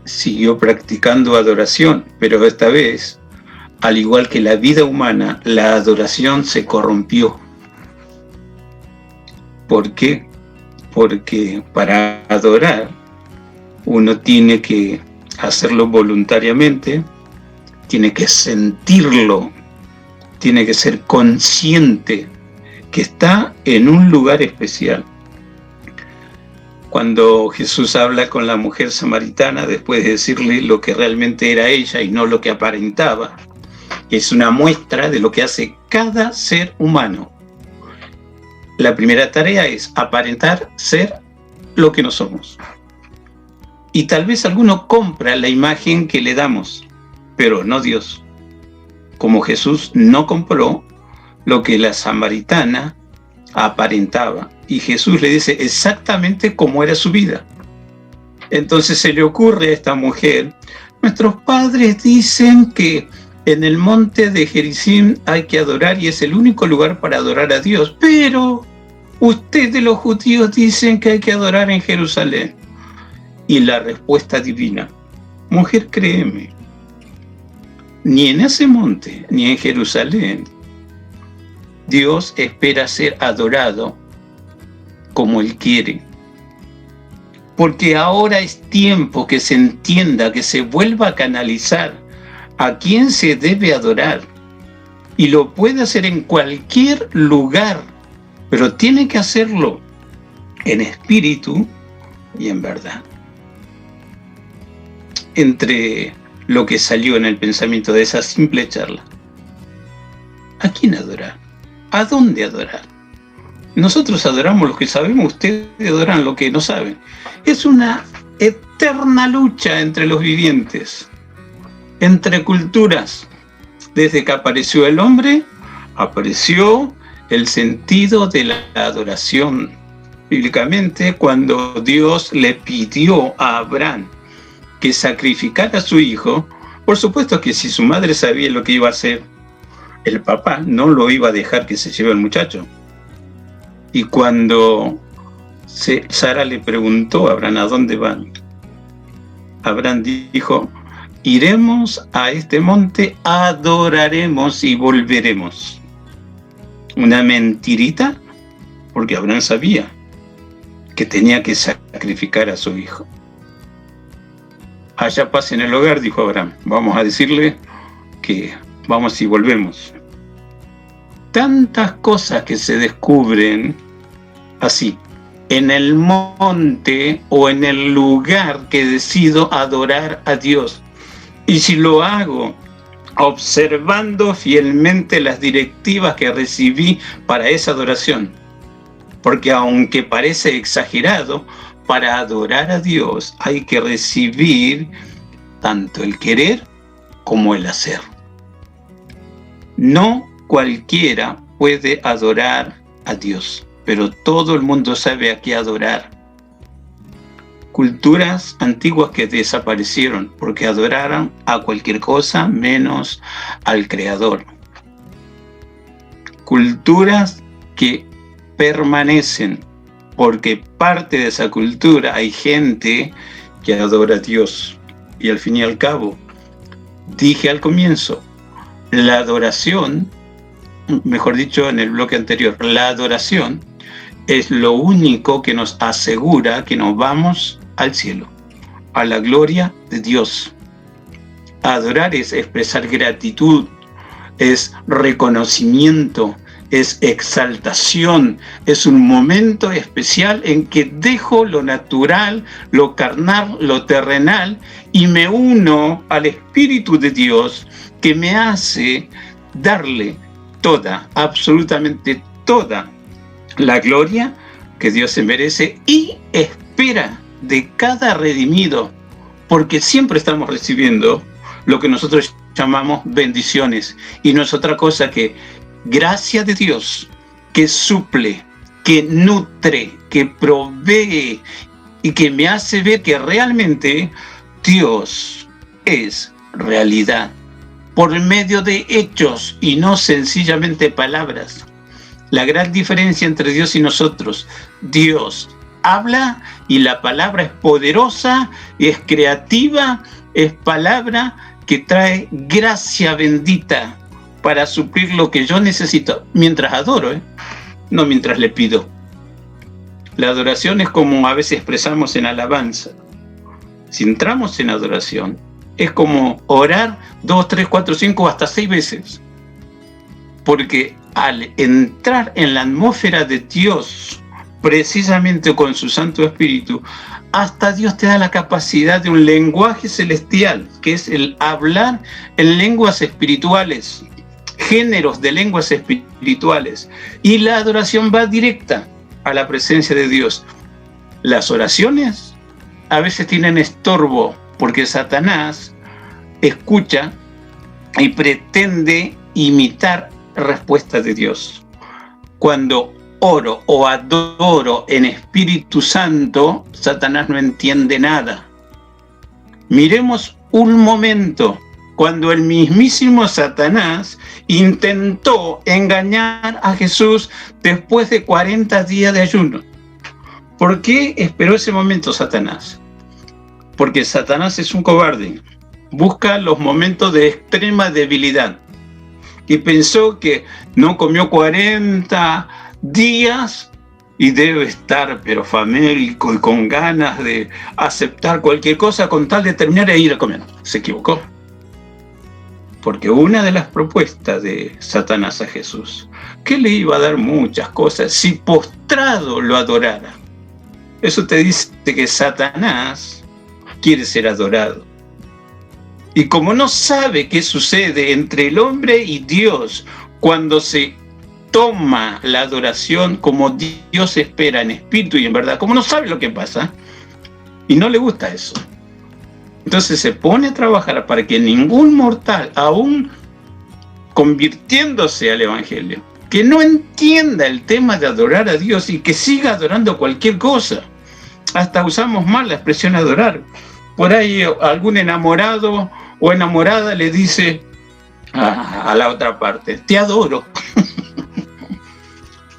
siguió practicando adoración, pero esta vez, al igual que la vida humana, la adoración se corrompió. ¿Por qué? Porque para adorar uno tiene que hacerlo voluntariamente, tiene que sentirlo, tiene que ser consciente que está en un lugar especial. Cuando Jesús habla con la mujer samaritana, después de decirle lo que realmente era ella y no lo que aparentaba, es una muestra de lo que hace cada ser humano. La primera tarea es aparentar ser lo que no somos. Y tal vez alguno compra la imagen que le damos, pero no Dios. Como Jesús no compró lo que la samaritana aparentaba. Y Jesús le dice exactamente cómo era su vida. Entonces se le ocurre a esta mujer: nuestros padres dicen que en el monte de Gerizim hay que adorar y es el único lugar para adorar a Dios, pero ustedes los judíos dicen que hay que adorar en Jerusalén. Y la respuesta divina: mujer, créeme, ni en ese monte ni en Jerusalén Dios espera ser adorado como Él quiere. Porque ahora es tiempo que se entienda, que se vuelva a canalizar a quién se debe adorar. Y lo puede hacer en cualquier lugar, pero tiene que hacerlo en espíritu y en verdad. Entre lo que salió en el pensamiento de esa simple charla, ¿a quién adorar? ¿A dónde adorar? Nosotros adoramos lo que sabemos, ustedes adoran lo que no saben. Es una eterna lucha entre los vivientes, entre culturas. Desde que apareció el hombre, apareció el sentido de la adoración. Bíblicamente, cuando Dios le pidió a Abraham que sacrificara a su hijo, por supuesto que si su madre sabía lo que iba a hacer, el papá no lo iba a dejar que se lleve al muchacho. Y cuando Sara le preguntó a Abraham: ¿a dónde van? Abraham dijo: iremos a este monte, adoraremos y volveremos. Una mentirita, porque Abraham sabía que tenía que sacrificar a su hijo. Haya paz en el hogar, dijo Abraham. Vamos a decirle que vamos y volvemos. Tantas cosas que se descubren así, en el monte o en el lugar que decido adorar a Dios. Y si lo hago observando fielmente las directivas que recibí para esa adoración, porque aunque parece exagerado, para adorar a Dios hay que recibir tanto el querer como el hacer. No cualquiera puede adorar a Dios, pero todo el mundo sabe a qué adorar. Culturas antiguas que desaparecieron porque adoraron a cualquier cosa menos al Creador. Culturas que permanecen porque parte de esa cultura hay gente que adora a Dios. Y al fin y al cabo, dije al comienzo, la adoración, mejor dicho en el bloque anterior, la adoración es lo único que nos asegura que nos vamos al cielo, a la gloria de Dios. Adorar es expresar gratitud, es reconocimiento, es exaltación, es un momento especial en que dejo lo natural, lo carnal, lo terrenal y me uno al Espíritu de Dios que me hace darle toda, absolutamente toda la gloria que Dios se merece y espera de cada redimido porque siempre estamos recibiendo lo que nosotros llamamos bendiciones, y no es otra cosa que gracia de Dios que suple, que nutre, que provee y que me hace ver que realmente Dios es realidad por medio de hechos y no sencillamente palabras. La gran diferencia entre Dios y nosotros: Dios habla y la palabra es poderosa, es creativa, es palabra que trae gracia bendita para suplir lo que yo necesito mientras adoro, no mientras le pido. La adoración es como a veces expresamos en alabanza. Si entramos en adoración, es como orar 2, 3, 4, 5, hasta 6 veces. Porque al entrar en la atmósfera de Dios, precisamente con su Santo Espíritu, hasta Dios te da la capacidad de un lenguaje celestial, que es el hablar en lenguas espirituales, géneros de lenguas espirituales. Y la adoración va directa a la presencia de Dios. Las oraciones a veces tienen estorbo, porque Satanás escucha y pretende imitar respuestas de Dios. Cuando oro o adoro en Espíritu Santo, Satanás no entiende nada. Miremos un momento cuando el mismísimo Satanás intentó engañar a Jesús después de 40 días de ayuno. ¿Por qué esperó ese momento Satanás? Porque Satanás es un cobarde. Busca los momentos de extrema debilidad. Y pensó que no comió 40 días y debe estar pero famélico y con ganas de aceptar cualquier cosa con tal de terminar e ir a comer. Se equivocó. Porque una de las propuestas de Satanás a Jesús, que le iba a dar muchas cosas si postrado lo adorara. Eso te dice que Satanás quiere ser adorado. Y como no sabe qué sucede entre el hombre y Dios cuando se toma la adoración como Dios espera en espíritu y en verdad, como no sabe lo que pasa y no le gusta eso, entonces se pone a trabajar para que ningún mortal, aún convirtiéndose al Evangelio, que no entienda el tema de adorar a Dios y que siga adorando cualquier cosa. Hasta usamos mal la expresión adorar. Por ahí algún enamorado o enamorada le dice a la otra parte: te adoro.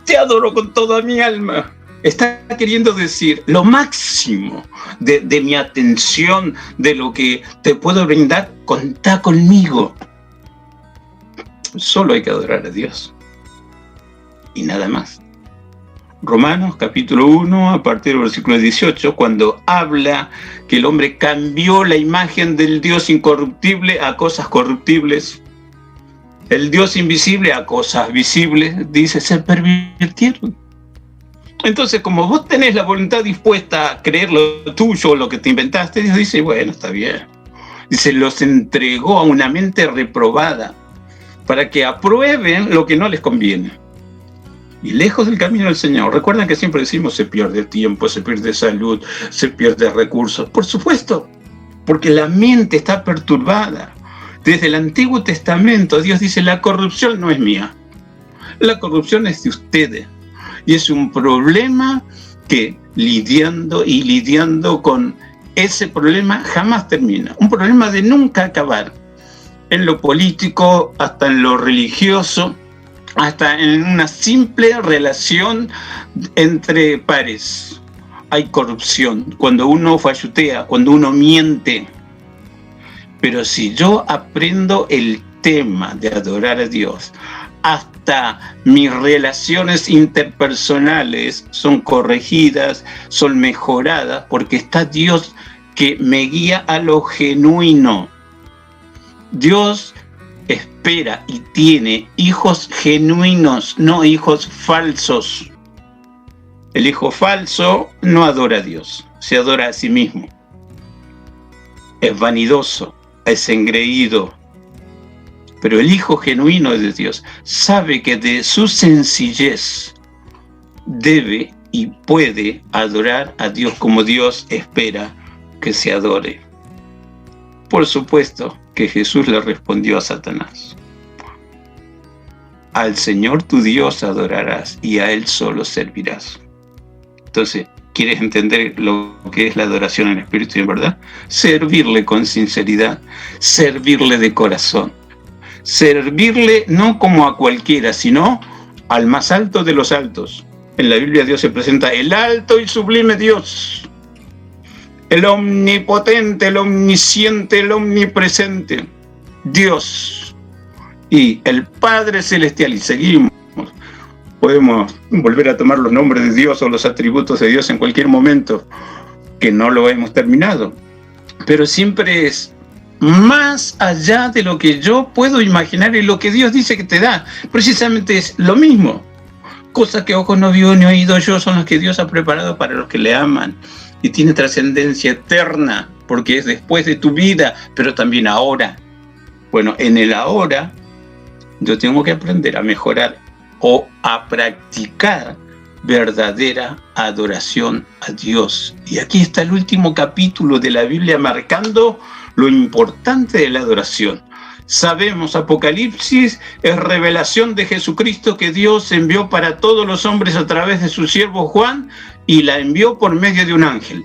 Te adoro con toda mi alma. Está queriendo decir lo máximo de mi atención, de lo que te puedo brindar, contá conmigo. Solo hay que adorar a Dios y nada más. Romanos capítulo 1, a partir del versículo 18, cuando habla que el hombre cambió la imagen del Dios incorruptible a cosas corruptibles, el Dios invisible a cosas visibles, dice, se pervirtieron. Entonces, como vos tenés la voluntad dispuesta a creer lo tuyo o lo que te inventaste, Dios dice, bueno, está bien. Dice, los entregó a una mente reprobada para que aprueben lo que no les conviene. Y lejos del camino del Señor, recuerdan que siempre decimos, se pierde tiempo, se pierde salud, se pierde recursos. Por supuesto, porque la mente está perturbada. Desde el Antiguo Testamento, Dios dice, la corrupción no es mía. La corrupción es de ustedes. Y es un problema que lidiando con ese problema jamás termina. Un problema de nunca acabar. En lo político, hasta en lo religioso, hasta en una simple relación entre pares. Hay corrupción. Cuando uno fallutea, cuando uno miente. Pero si yo aprendo el tema de adorar a Dios, hasta mis relaciones interpersonales son corregidas, son mejoradas, porque está Dios que me guía a lo genuino. Dios espera y tiene hijos genuinos, no hijos falsos. El hijo falso no adora a Dios, se adora a sí mismo. Es vanidoso, es engreído. Pero el hijo genuino de Dios sabe que de su sencillez debe y puede adorar a Dios como Dios espera que se adore. Por supuesto que Jesús le respondió a Satanás: al Señor tu Dios adorarás y a Él solo servirás. Entonces, ¿quieres entender lo que es la adoración en espíritu y en verdad? Servirle con sinceridad, servirle de corazón, servirle no como a cualquiera, sino al más alto de los altos. En la Biblia Dios se presenta el alto y sublime Dios, el omnipotente, el omnisciente, el omnipresente, Dios y el Padre Celestial. Y seguimos. Podemos volver a tomar los nombres de Dios o los atributos de Dios en cualquier momento, que no lo hemos terminado. Pero siempre es más allá de lo que yo puedo imaginar y lo que Dios dice que te da. Precisamente es lo mismo. Cosas que ojo no vio ni oído yo son las que Dios ha preparado para los que le aman. Y tiene trascendencia eterna, porque es después de tu vida, pero también ahora. Bueno, en el ahora yo tengo que aprender a mejorar o a practicar verdadera adoración a Dios. Y aquí está el último capítulo de la Biblia marcando lo importante de la adoración. Sabemos, Apocalipsis es revelación de Jesucristo que Dios envió para todos los hombres a través de su siervo Juan, y la envió por medio de un ángel.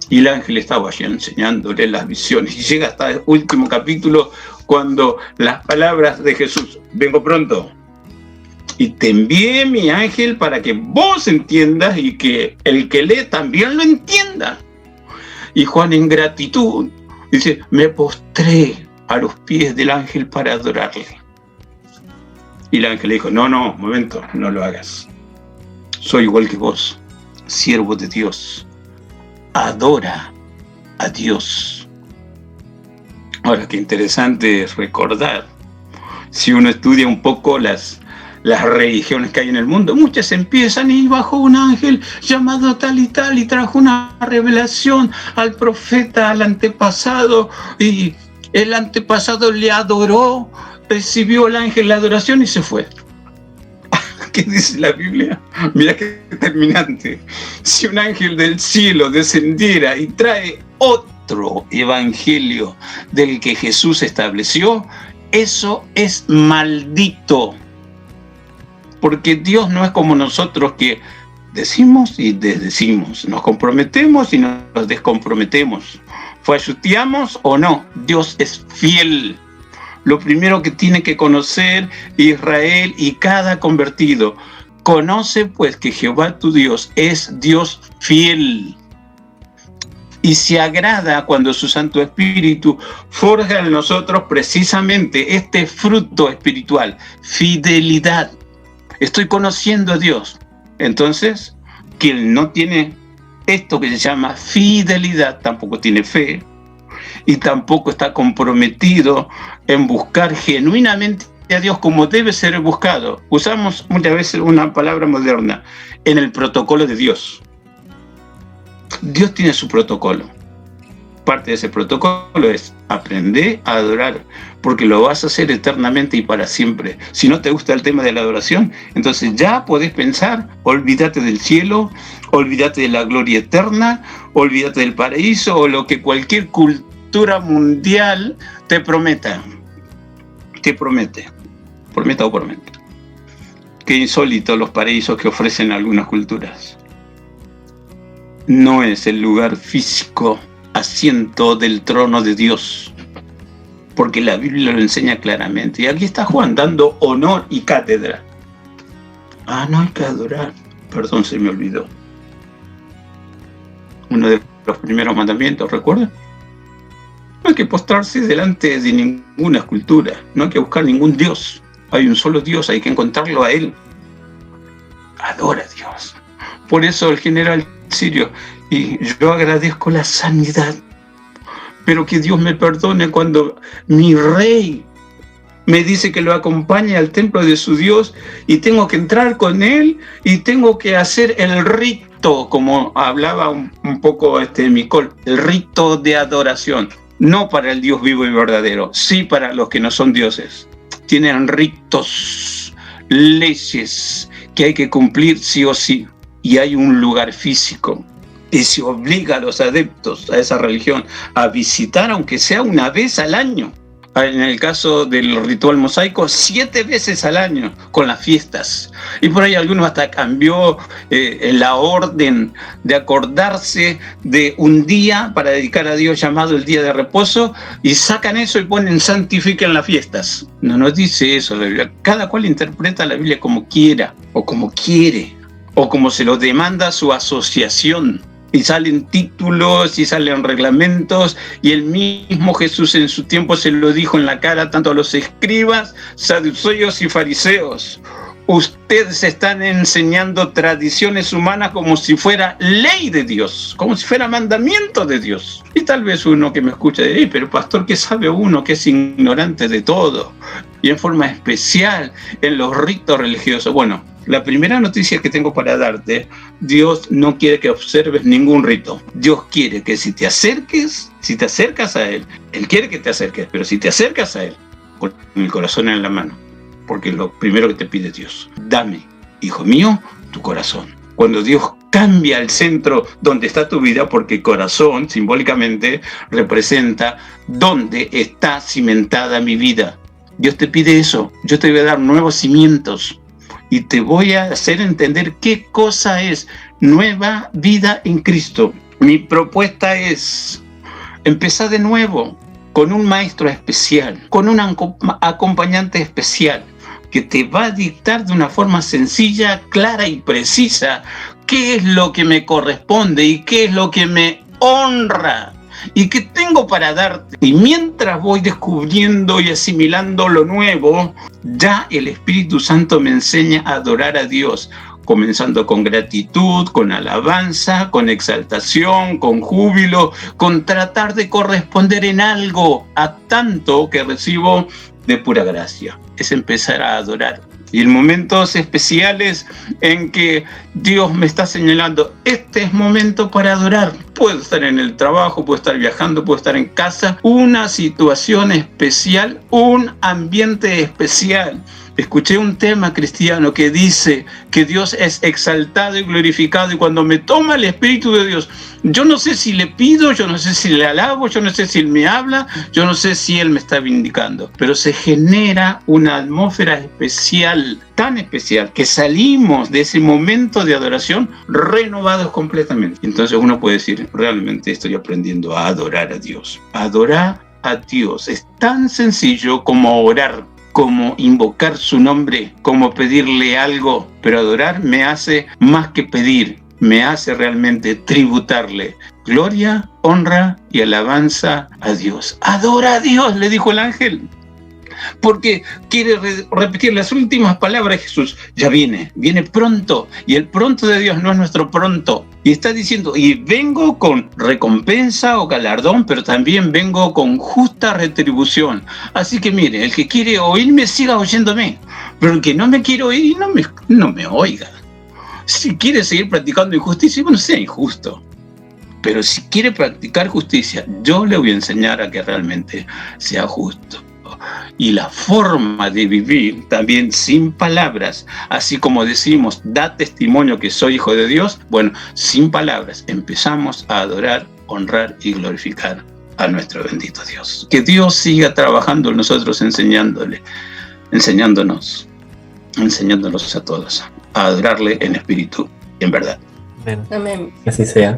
Y el ángel estaba allí enseñándole las visiones. Y llega hasta el último capítulo cuando las palabras de Jesús: vengo pronto. Y te envié mi ángel para que vos entiendas y que el que lee también lo entienda. Y Juan, en gratitud, dice: me postré a los pies del ángel para adorarle. Y el ángel le dijo: no, momento, no lo hagas. Soy igual que vos, siervo de Dios. Adora a Dios. Ahora, qué interesante es recordar, si uno estudia un poco las religiones que hay en el mundo, muchas empiezan y bajó un ángel llamado tal y trajo una revelación al profeta, al antepasado, y el antepasado le adoró, recibió el ángel la adoración y se fue. ¿Qué dice la Biblia? Mira qué determinante. Si un ángel del cielo descendiera y trae otro evangelio del que Jesús estableció, eso es maldito. Porque Dios no es como nosotros, que decimos y desdecimos, nos comprometemos y nos descomprometemos, falluteamos o no. Dios es fiel. Lo primero que tiene que conocer Israel y cada convertido: conoce pues que Jehová tu Dios es Dios fiel, y se agrada cuando su Santo Espíritu forja en nosotros precisamente este fruto espiritual: fidelidad. Estoy conociendo a Dios. Entonces, quien no tiene esto que se llama fidelidad, tampoco tiene fe, y tampoco está comprometido en buscar genuinamente a Dios como debe ser buscado. Usamos muchas veces una palabra moderna: en el protocolo de Dios. Dios tiene su protocolo. Parte de ese protocolo es aprender a adorar, porque lo vas a hacer eternamente y para siempre. Si no te gusta el tema de la adoración, entonces ya podés pensar: olvídate del cielo, olvídate de la gloria eterna, olvídate del paraíso, o lo que cualquier cultura mundial te prometa. Prometa o promete. Qué insólito los paraísos que ofrecen algunas culturas. No es el lugar físico, asiento del trono de Dios, porque la Biblia lo enseña claramente. Y aquí está Juan dando honor y cátedra. No hay que adorar. Perdón, se me olvidó. Uno de los primeros mandamientos, ¿recuerdan? No hay que postrarse delante de ninguna escultura, no hay que buscar ningún Dios. Hay un solo Dios, hay que encontrarlo a Él. Adora a Dios. Por eso el general sirio: y yo agradezco la sanidad, pero que Dios me perdone cuando mi rey me dice que lo acompañe al templo de su Dios y tengo que entrar con él y tengo que hacer el rito, como hablaba un poco Micol, el rito de adoración. No para el Dios vivo y verdadero, sí para los que no son dioses. Tienen ritos, leyes que hay que cumplir sí o sí. Y hay un lugar físico. Y se obliga a los adeptos a esa religión a visitar, aunque sea una vez al año. En el caso del ritual mosaico, 7 veces al año con las fiestas. Y por ahí algunos hasta cambió la orden de acordarse de un día para dedicar a Dios llamado el día de reposo, y sacan eso y ponen santifiquen las fiestas. No nos dice eso la Biblia. Cada cual interpreta la Biblia como quiera o como quiere o como se lo demanda su asociación. Y salen títulos y salen reglamentos, y el mismo Jesús en su tiempo se lo dijo en la cara tanto a los escribas, saduceos y fariseos: ustedes están enseñando tradiciones humanas como si fuera ley de Dios, como si fuera mandamiento de Dios. Y tal vez uno que me escucha dirá: pero pastor, ¿qué sabe uno que es ignorante de todo? Y en forma especial en los ritos religiosos. Bueno, la primera noticia que tengo para darte: Dios no quiere que observes ningún rito. Dios quiere que si te acercas a Él, Él quiere que te acerques, pero si te acercas a Él, con el corazón en la mano, porque es lo primero que te pide Dios: dame, hijo mío, tu corazón. Cuando Dios cambia el centro donde está tu vida, porque el corazón simbólicamente representa dónde está cimentada mi vida. Dios te pide eso: yo te voy a dar nuevos cimientos. Y te voy a hacer entender qué cosa es nueva vida en Cristo. Mi propuesta es empezar de nuevo con un maestro especial, con un acompañante especial, que te va a dictar de una forma sencilla, clara y precisa qué es lo que me corresponde y qué es lo que me honra y qué tengo para darte. Y mientras voy descubriendo y asimilando lo nuevo, ya el Espíritu Santo me enseña a adorar a Dios, comenzando con gratitud, con alabanza, con exaltación, con júbilo, con tratar de corresponder en algo a tanto que recibo de pura gracia. Es empezar a adorar. Y en momentos especiales en que Dios me está señalando: este es momento para adorar. Puedo estar en el trabajo, puedo estar viajando, puedo estar en casa. Una situación especial, un ambiente especial. Escuché un tema cristiano que dice que Dios es exaltado y glorificado, y cuando me toma el Espíritu de Dios, yo no sé si le pido, yo no sé si le alabo, yo no sé si Él me habla, yo no sé si Él me está vindicando, pero se genera una atmósfera especial, tan especial, que salimos de ese momento de adoración renovados completamente. Entonces uno puede decir: realmente estoy aprendiendo a adorar a Dios. Adorar a Dios es tan sencillo como orar, como invocar su nombre, como pedirle algo, pero adorar me hace más que pedir, me hace realmente tributarle gloria, honra y alabanza a Dios. Adora a Dios, le dijo el ángel, porque quiere repetir las últimas palabras de Jesús: ya viene pronto, y el pronto de Dios no es nuestro pronto. Y está diciendo: y vengo con recompensa o galardón, pero también vengo con justa retribución. Así que mire, el que quiere oírme, siga oyéndome, pero el que no me quiere oír, no me oiga. Si quiere seguir practicando injusticia, bueno, sea injusto. Pero si quiere practicar justicia, yo le voy a enseñar a que realmente sea justo. Y la forma de vivir también sin palabras, así como decimos: da testimonio que soy hijo de Dios. Bueno, sin palabras empezamos a adorar, honrar y glorificar a nuestro bendito Dios. Que Dios siga trabajando en nosotros, enseñándonos a todos a adorarle en espíritu y en verdad. Amén. Amén. Que así sea.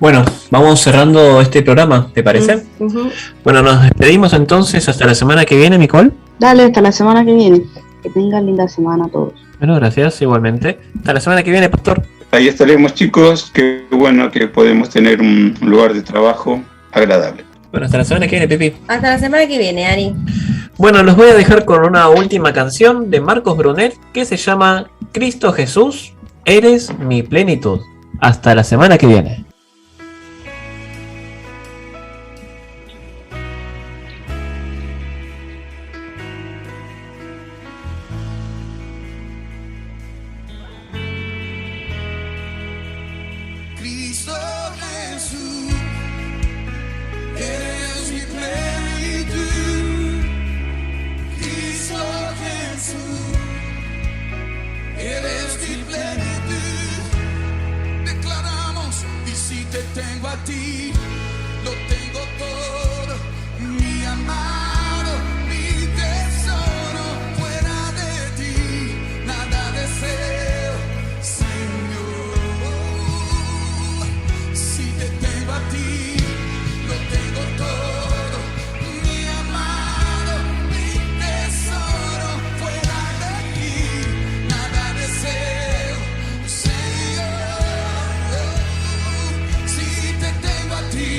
Bueno, vamos cerrando este programa, ¿te parece? Bueno, nos despedimos entonces hasta la semana que viene, Nicole. Dale, hasta la semana que viene. Que tengan linda semana a todos. Bueno, gracias, igualmente. Hasta la semana que viene, pastor. Ahí estaremos, chicos. Qué bueno que podemos tener un lugar de trabajo agradable. Bueno, hasta la semana que viene, Pipi. Hasta la semana que viene, Ari. Bueno, los voy a dejar con una última canción de Marcos Brunet que se llama Cristo Jesús, eres mi plenitud. Hasta la semana que viene. Cristo Jesús, eres mi plenitud. Cristo Jesús, eres mi plenitud. Declaramos, visita te tengo a ti, lo tengo todo, mi amado, mi tesoro, fuera de ti, nada deseo, Señor. Si te tengo a ti, lo tengo todo, mi amado, mi tesoro, fuera de ti, nada deseo, Señor. Si te tengo a ti,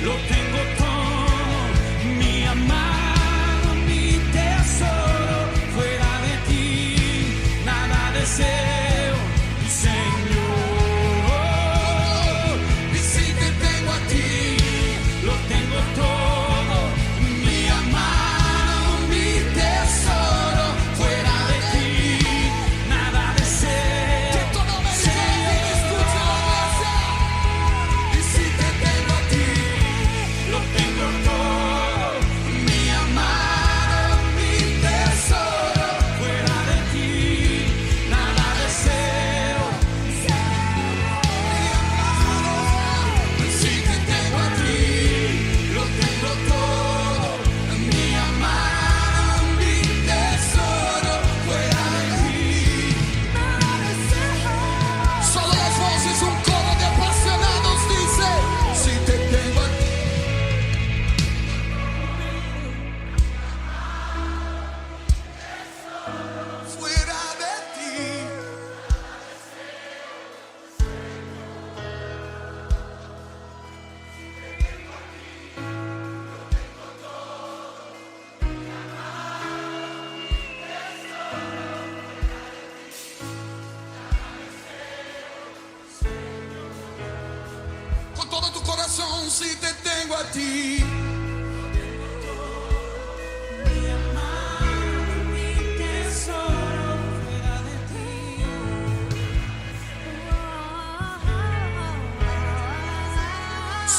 Lo tengo todo, mi amado, mi tesoro, fuera de ti, nada deseo, Señor. y si te tengo a ti, Lo tengo todo, mi amado, mi tesoro, fuera de ti. nada deseo. Que todo americano me escuche la iglesia. Y si te tengo a ti, Lo tengo todo, mi amado, mi tesoro, fuera de ti, nada deseo. mi amado, si te tengo a ti, lo tengo todo, mi amado, mi tesoro, fuera de ti. Solo las voces, un coro de apasionados dice, si te tengo a ti. Fuera de ti. Con todo tu corazón, si te tengo a ti.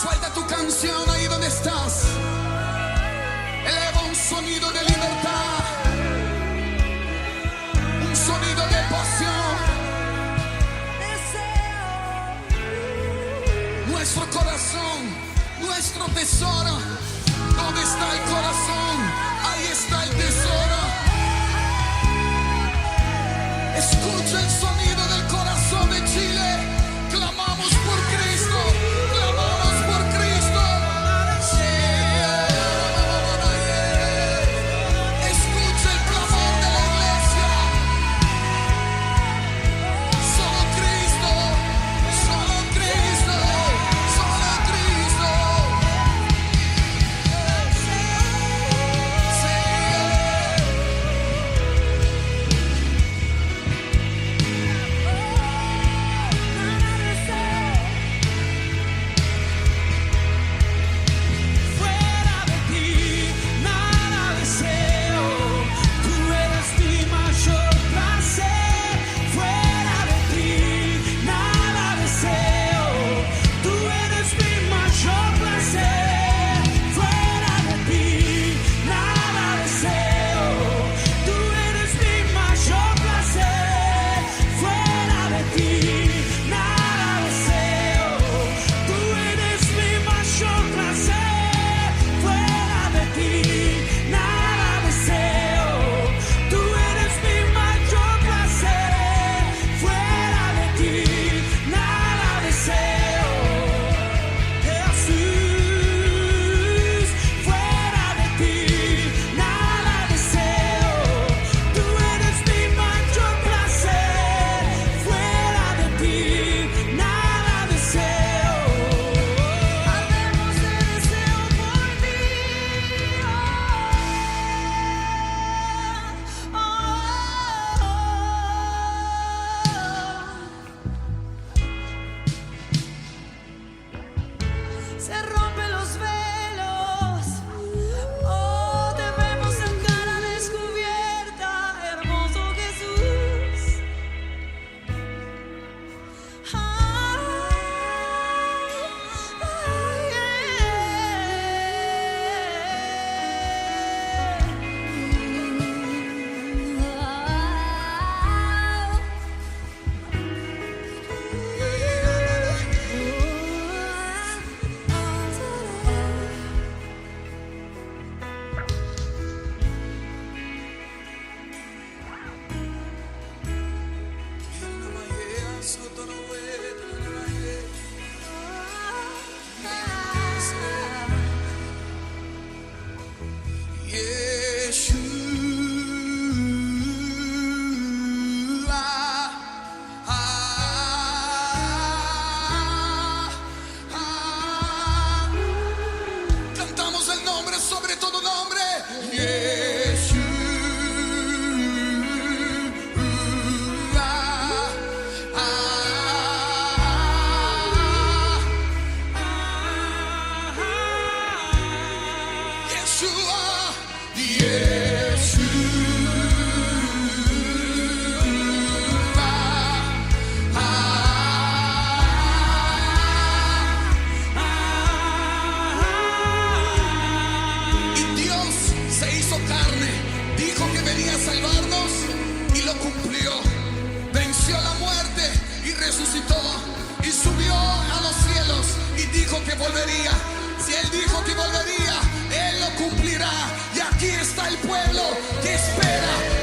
Suelta tu canción ahí donde estás. Eleva un sonido de libertad, un sonido de pasión. Nuestro corazón, nuestro tesoro. ¿Dónde está el corazón? Ahí está el tesoro. Escucha el sonido del corazón de Chile. Clamamos por Cristo. Clamamos por Cristo. Escucha el clamor de la iglesia. Solo Cristo. Solo Cristo. Solo Cristo. volvería. Si Él dijo que volvería, Él lo cumplirá. Y aquí está el pueblo que espera